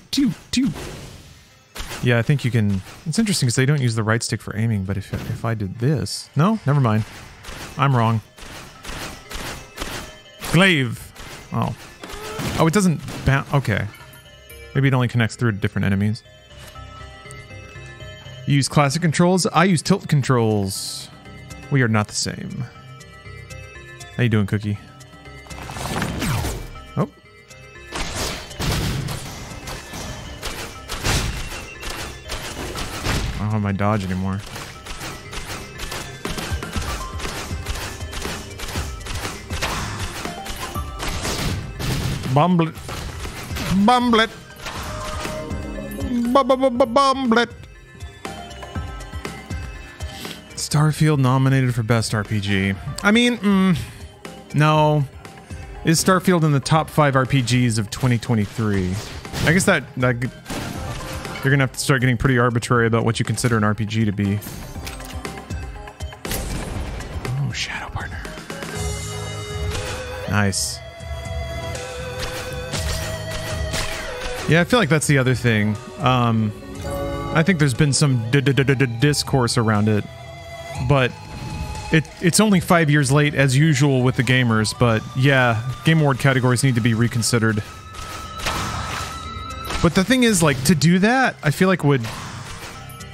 Yeah, I think you can... It's interesting because they don't use the right stick for aiming, but if I did this... No? Never mind. I'm wrong. Glaive. Oh. Oh, it doesn't... Okay. Maybe it only connects through to different enemies. You use classic controls. I use tilt controls. We are not the same. How you doing, Cookie? Oh. I don't have my dodge anymore. Bumblet. Bumblet. Bumblet. Starfield nominated for Best RPG. I mean, no. Is Starfield in the top 5 RPGs of 2023? I guess that you're gonna have to start getting pretty arbitrary about what you consider an RPG to be. Oh, Shadow Partner. Nice. Yeah, I feel like that's the other thing. I think there's been some discourse around it, but it's only 5 years late as usual with the gamers. But yeah, Game Award categories need to be reconsidered. But the thing is, like, to do that, I feel like would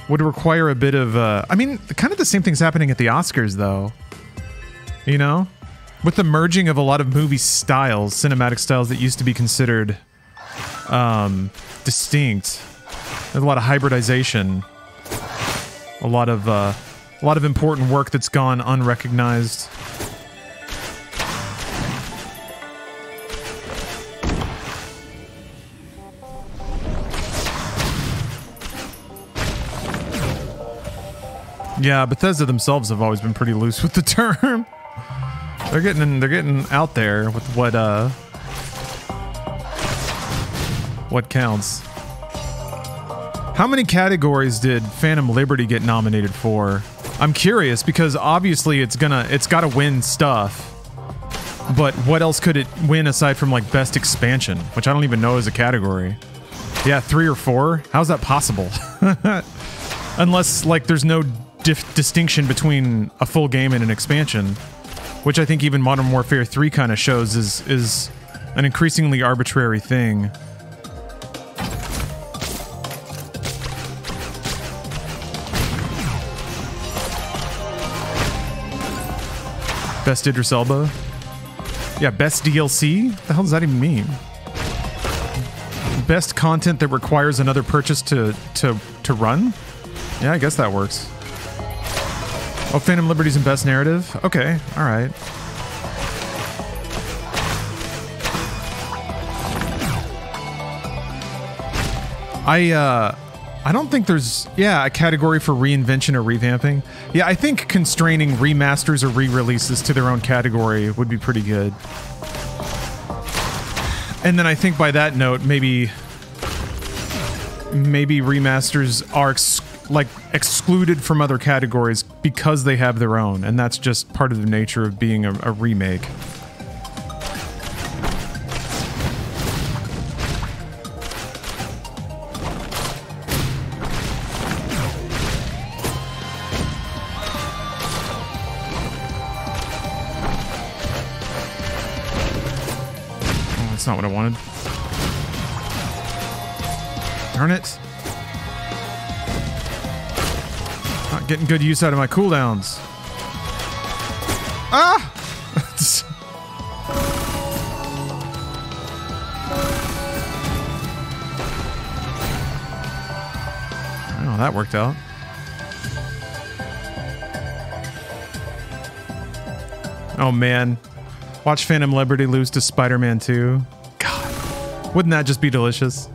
require a bit of, I mean, kind of the same thing's happening at the Oscars, though. You know? With the merging of a lot of movie styles, cinematic styles that used to be considered, distinct. There's a lot of hybridization. A lot of important work that's gone unrecognized. Yeah, Bethesda themselves have always been pretty loose with the term. They're getting out there with what counts. How many categories did Phantom Liberty get nominated for? I'm curious because obviously it's got to win stuff. But what else could it win aside from like best expansion, which I don't even know is a category? Yeah, 3 or 4. How's that possible? Unless like there's no distinction between a full game and an expansion, which I think even Modern Warfare 3 kind of shows is an increasingly arbitrary thing. Best Idris Elba? Yeah, best DLC? What the hell does that even mean? Best content that requires another purchase to run? Yeah, I guess that works. Oh, Phantom Liberty's in best narrative? Okay, alright. I don't think there's, a category for reinvention or revamping. Yeah, I think constraining remasters or re-releases to their own category would be pretty good. And then I think by that note, maybe remasters are excluded from other categories because they have their own, and that's just part of the nature of being a remake. Not what I wanted. Darn it. Not getting good use out of my cooldowns. Ah! Oh, that worked out. Oh man. Watch Phantom Liberty lose to Spider-Man 2. God, wouldn't that just be delicious?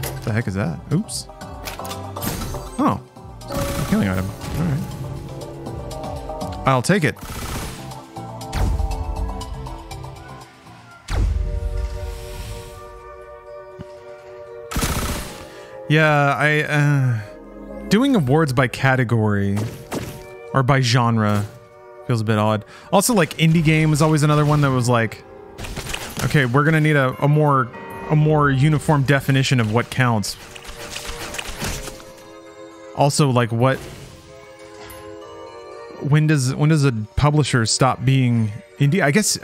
What the heck is that? Oops. Oh, a healing item. All right. I'll take it. Yeah, doing awards by category or by genre feels a bit odd. Also, like, indie game is always another one that was like, okay, we're gonna need a more uniform definition of what counts. Also, like, when does a publisher stop being indie? I guess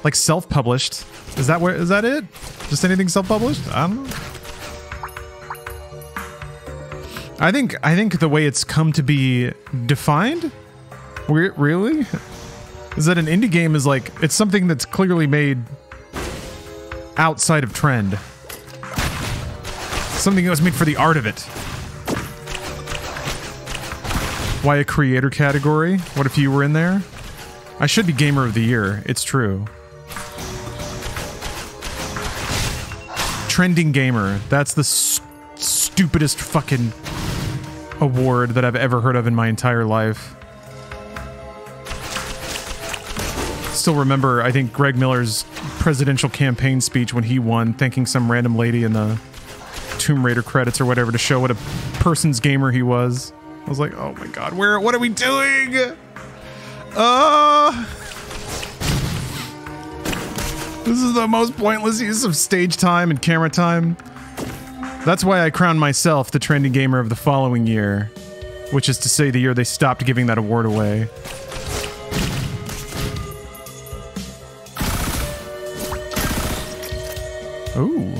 like self-published. Is that it? Just anything self-published? I don't know. I think the way it's come to be defined. Really? Is that an indie game is like, it's something that's clearly made outside of trend. Something that was made for the art of it. Why a creator category? What if you were in there? I should be Gamer of the Year. It's true. Trending Gamer. That's the stupidest fucking award that I've ever heard of in my entire life. Still remember, I think, Greg Miller's presidential campaign speech when he won, thanking some random lady in the Tomb Raider credits or whatever to show what a person's gamer he was. I was like, oh my god, what are we doing? This is the most pointless use of stage time and camera time. That's why I crowned myself the trending gamer of the following year, which is to say the year they stopped giving that award away. Ooh.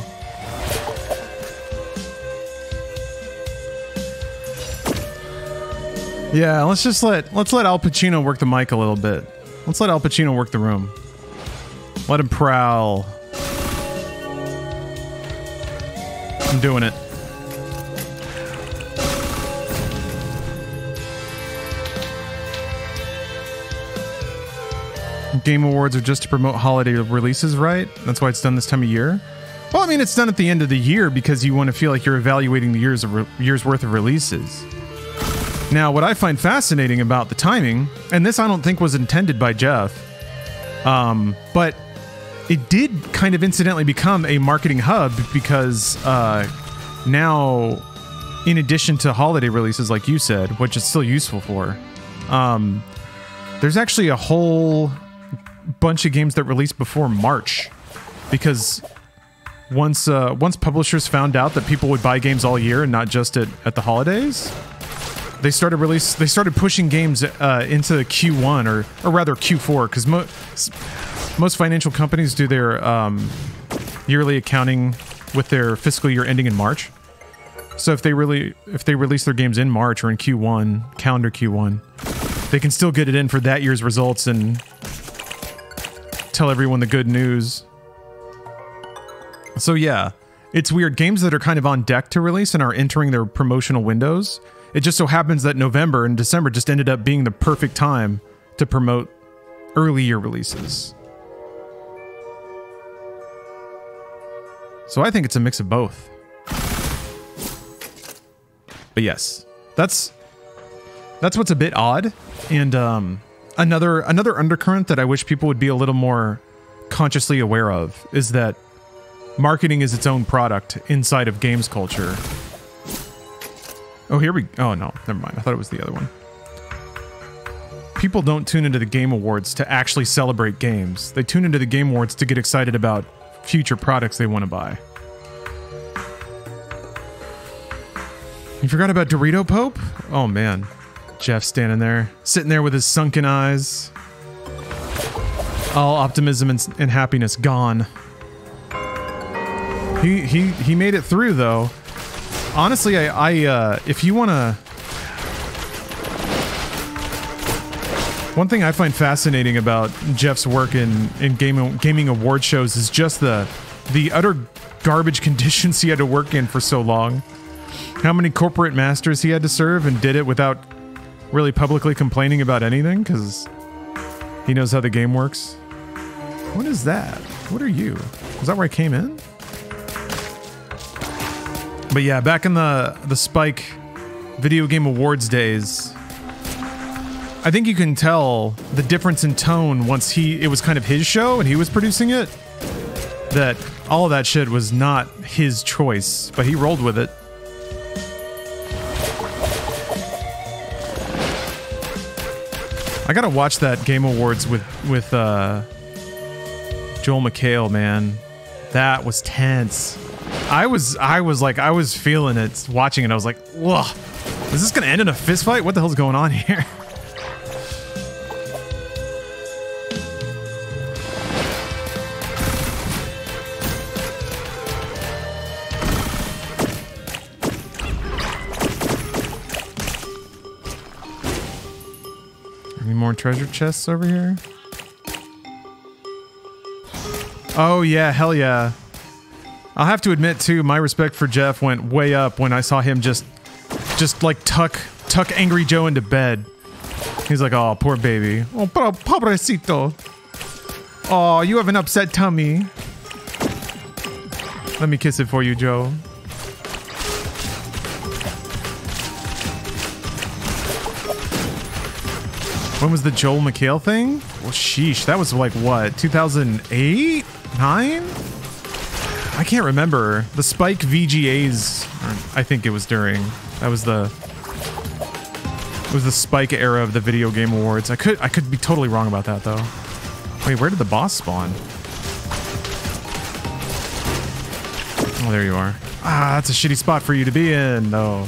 Yeah, let's let Al Pacino work the mic a little bit. Let's let Al Pacino work the room. Let him prowl. I'm doing it. Game Awards are just to promote holiday releases, right? That's why it's done this time of year? Well, I mean, it's done at the end of the year because you want to feel like you're evaluating the year's worth of releases. Now, what I find fascinating about the timing, and this I don't think was intended by Jeff, but it did kind of incidentally become a marketing hub because now, in addition to holiday releases, like you said, which it's still useful for, there's actually a whole bunch of games that released before March, because once publishers found out that people would buy games all year and not just at the holidays, they started pushing games into Q1 or rather Q4, because most financial companies do their yearly accounting with their fiscal year ending in March. So if they release their games in March or in Q1, calendar Q1, they can still get it in for that year's results and tell everyone the good news. So yeah, it's weird. Games that are kind of on deck to release and are entering their promotional windows. It just so happens that November and December just ended up being the perfect time to promote early year releases. So I think it's a mix of both. But yes, that's what's a bit odd. And another undercurrent that I wish people would be a little more consciously aware of is that marketing is its own product inside of games culture. Oh, oh no, never mind. I thought it was the other one. People don't tune into the Game Awards to actually celebrate games. They tune into the Game Awards to get excited about future products they want to buy. You forgot about Dorito Pope? Oh man. Jeff standing there, sitting there with his sunken eyes. All optimism and happiness gone. He made it through though. Honestly, I if you wanna... One thing I find fascinating about Jeff's work in gaming award shows is just the utter garbage conditions he had to work in for so long. How many corporate masters he had to serve and did it without really publicly complaining about anything because he knows how the game works. What is that? What are you? Is that where I came in? But yeah, back in the Spike Video Game Awards days, I think you can tell the difference in tone once it was kind of his show and he was producing it, that all of that shit was not his choice, but he rolled with it. I gotta watch that Game Awards with Joel McHale, man. That was tense. I was feeling it, watching it. I was like, whoa, is this gonna end in a fist fight? What the hell's going on here? Any more treasure chests over here? Oh yeah, hell yeah. I'll have to admit too, my respect for Jeff went way up when I saw him just like tuck Angry Joe into bed. He's like, oh, poor baby. Oh, pobrecito. Oh, you have an upset tummy. Let me kiss it for you, Joe. When was the Joel McHale thing? Well, sheesh, that was like what, 2008? 9? I can't remember. The Spike VGAs, I think it was during. That was the Spike era of the Video Game Awards. I could be totally wrong about that though. Wait, where did the boss spawn? Oh, there you are. Ah, that's a shitty spot for you to be in. No.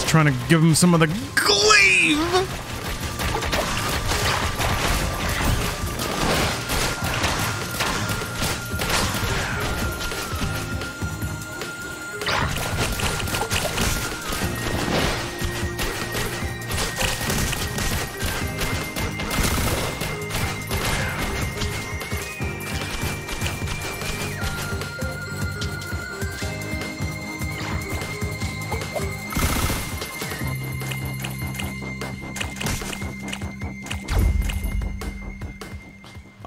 Trying to give him some of the glaive.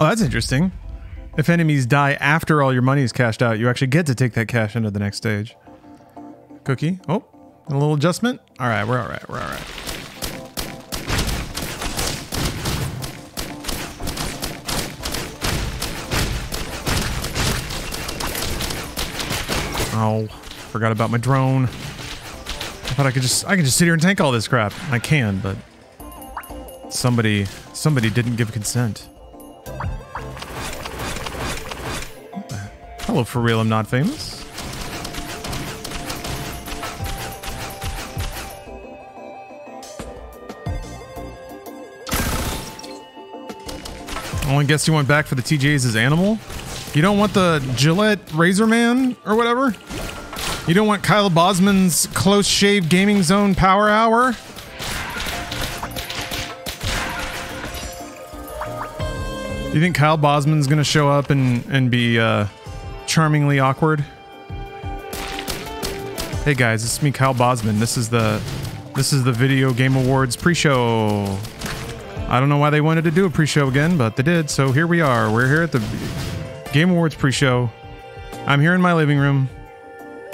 Oh, that's interesting. If enemies die after all your money is cashed out, you actually get to take that cash into the next stage. Cookie. Oh, a little adjustment. All right, we're all right. We're all right. Oh, forgot about my drone. I thought I could just sit here and tank all this crap. I can, but somebody didn't give consent. Hello, for real, I'm not famous. Oh, I guess you went back for the TJs as Animal? You don't want the Gillette Razor Man or whatever? You don't want Kyle Bosman's Close Shave Gaming Zone Power Hour? You think Kyle Bosman's gonna show up and be charmingly awkward? Hey guys, it's me, Kyle Bosman. This is the Video Game Awards pre-show. I don't know why they wanted to do a pre-show again, but they did, so here we are. We're here at the Game Awards pre-show. I'm here in my living room.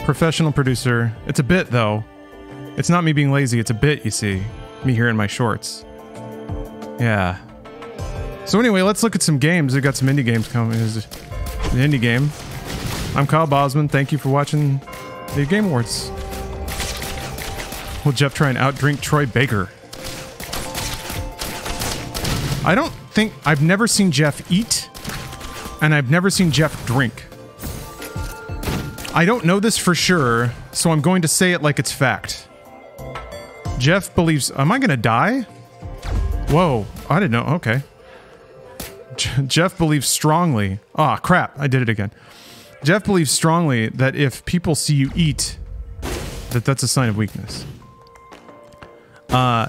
Professional producer. It's a bit, though. It's not me being lazy, it's a bit, you see. Me here in my shorts. Yeah. So anyway, let's look at some games. We've got some indie games coming. This is an indie game. I'm Kyle Bosman. Thank you for watching the Game Awards. Will Jeff try and outdrink Troy Baker? I don't think... I've never seen Jeff eat, and I've never seen Jeff drink. I don't know this for sure, so I'm going to say it like it's fact. Jeff believes... Am I gonna die? Whoa. I didn't know. Okay. Jeff believes strongly... Ah, crap. I did it again. Jeff believes strongly that if people see you eat, that's a sign of weakness.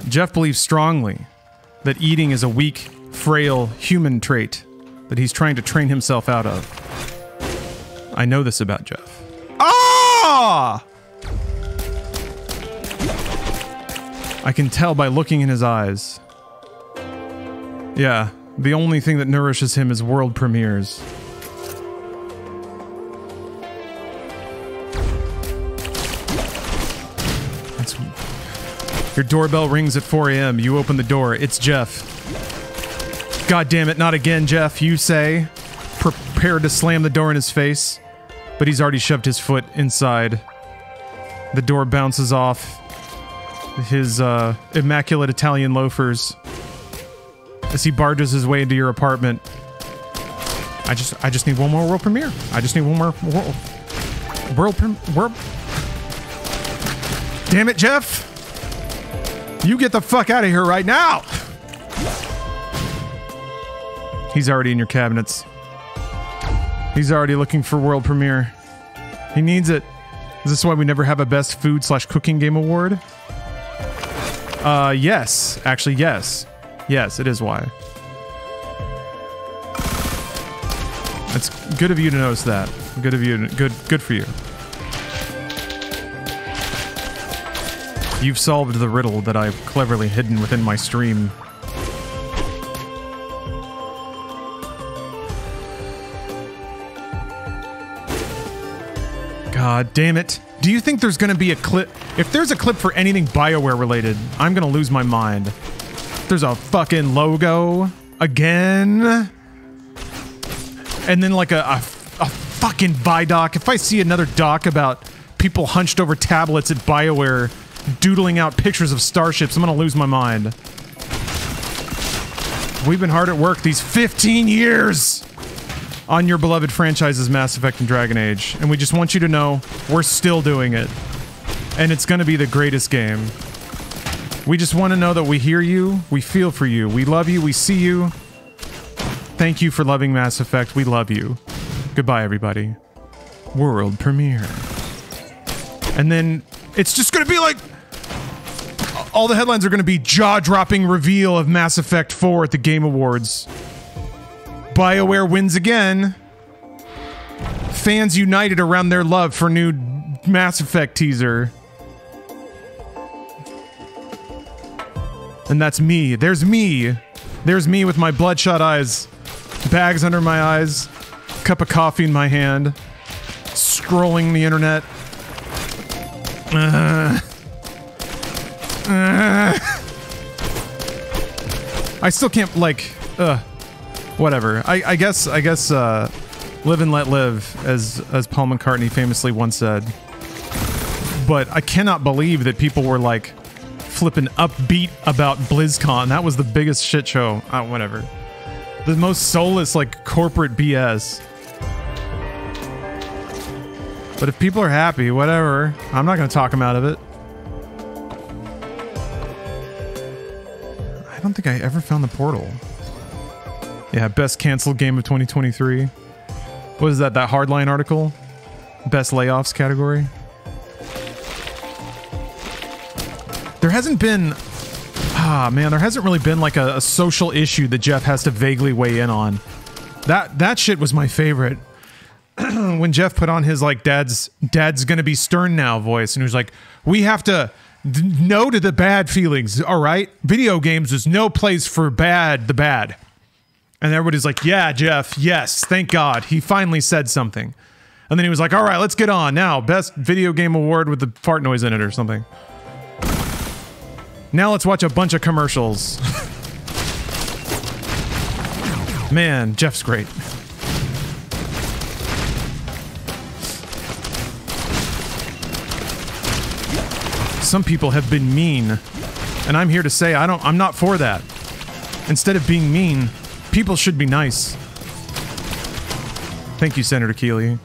Jeff believes strongly that eating is a weak, frail human trait that he's trying to train himself out of. I know this about Jeff. Ah! I can tell by looking in his eyes. Yeah, the only thing that nourishes him is world premieres. Your doorbell rings at 4 a.m. You open the door. It's Jeff. God damn it, not again, Jeff, you say, prepared to slam the door in his face. But he's already shoved his foot inside. The door bounces off his immaculate Italian loafers as he barges his way into your apartment. I just need one more world premiere. I just need one more world. Damn it, Jeff! You get the fuck out of here right now! He's already in your cabinets. He's already looking for world premiere. He needs it. Is this why we never have a best food / cooking game award? Yes. Actually, yes. Yes, it is why. It's good of you to notice that. Good of you. Good for you. You've solved the riddle that I've cleverly hidden within my stream. God damn it. Do you think there's gonna be a clip? If there's a clip for anything BioWare related, I'm gonna lose my mind. There's a fucking logo again. And then like a fucking Vidoc. If I see another doc about people hunched over tablets at BioWare doodling out pictures of starships, I'm gonna lose my mind. We've been hard at work these 15 years on your beloved franchises Mass Effect and Dragon Age, and we just want you to know we're still doing it. And it's gonna be the greatest game. We just want to know that we hear you, we feel for you, we love you, we see you. Thank you for loving Mass Effect, we love you. Goodbye, everybody. World premiere. And then it's just gonna be like... all the headlines are gonna be jaw-dropping reveal of Mass Effect 4 at the Game Awards. BioWare wins again. Fans united around their love for new Mass Effect teaser. And that's me. There's me. There's me with my bloodshot eyes bags under my eyes, cup of coffee in my hand, scrolling the internet. I still can't, like, whatever. I guess, live and let live, as Paul McCartney famously once said. But I cannot believe that people were, like, flipping upbeat about BlizzCon. That was the biggest shit show. Whatever. The most soulless, like, corporate BS. But if people are happy, whatever. I'm not going to talk them out of it. I don't think I ever found the portal. Yeah, best canceled game of 2023. What is that? That Hardline article? Best layoffs category? There hasn't been... Ah, man, there hasn't really been like a social issue that Jeff has to vaguely weigh in on. That shit was my favorite. When Jeff put on his, like, dad's gonna be stern now voice, and he was like, we have to no to the bad feelings, all right? Video games is no place for the bad. And everybody's like, yeah, Jeff, yes, thank God. He finally said something. And then he was like, all right, let's get on. Now, best video game award with the fart noise in it or something. Now let's watch a bunch of commercials. Man, Jeff's great. Some people have been mean, and I'm here to say I'm not for that. Instead of being mean, people should be nice. Thank you, Senator Keeley.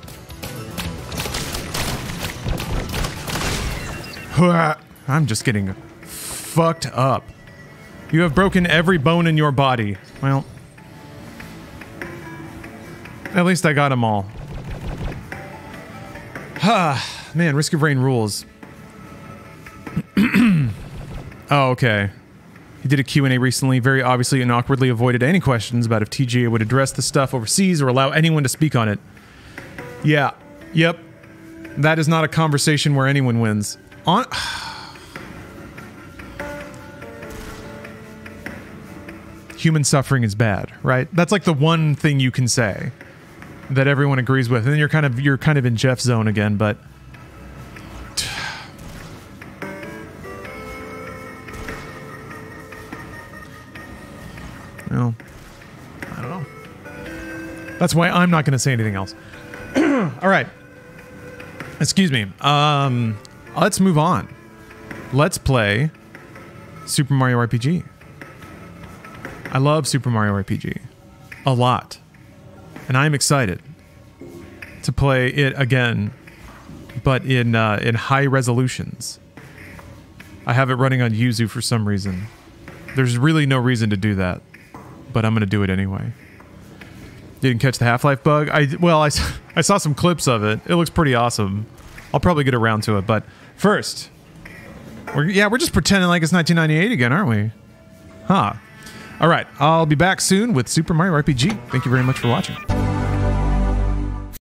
I'm just getting fucked up. You have broken every bone in your body. Well, at least I got them all. Man, Risk of Rain rules. Oh, okay. He did a Q&A recently, very obviously and awkwardly avoided any questions about if TGA would address the stuff overseas or allow anyone to speak on it. Yeah. Yep. That is not a conversation where anyone wins. Human suffering is bad, right? That's like the one thing you can say that everyone agrees with. And then you're kind of in Jeff's zone again, but well, I don't know. That's why I'm not going to say anything else. All right. Excuse me. Let's move on. Let's play Super Mario RPG. I love Super Mario RPG a lot, and I'm excited to play it again, but in high resolutions. I have it running on Yuzu for some reason. There's really no reason to do that, but I'm gonna do it anyway. Didn't catch the Half-Life bug? I saw some clips of it. It looks pretty awesome. I'll probably get around to it, but first, we're just pretending like it's 1998 again, aren't we? Huh. All right, I'll be back soon with Super Mario RPG. Thank you very much for watching.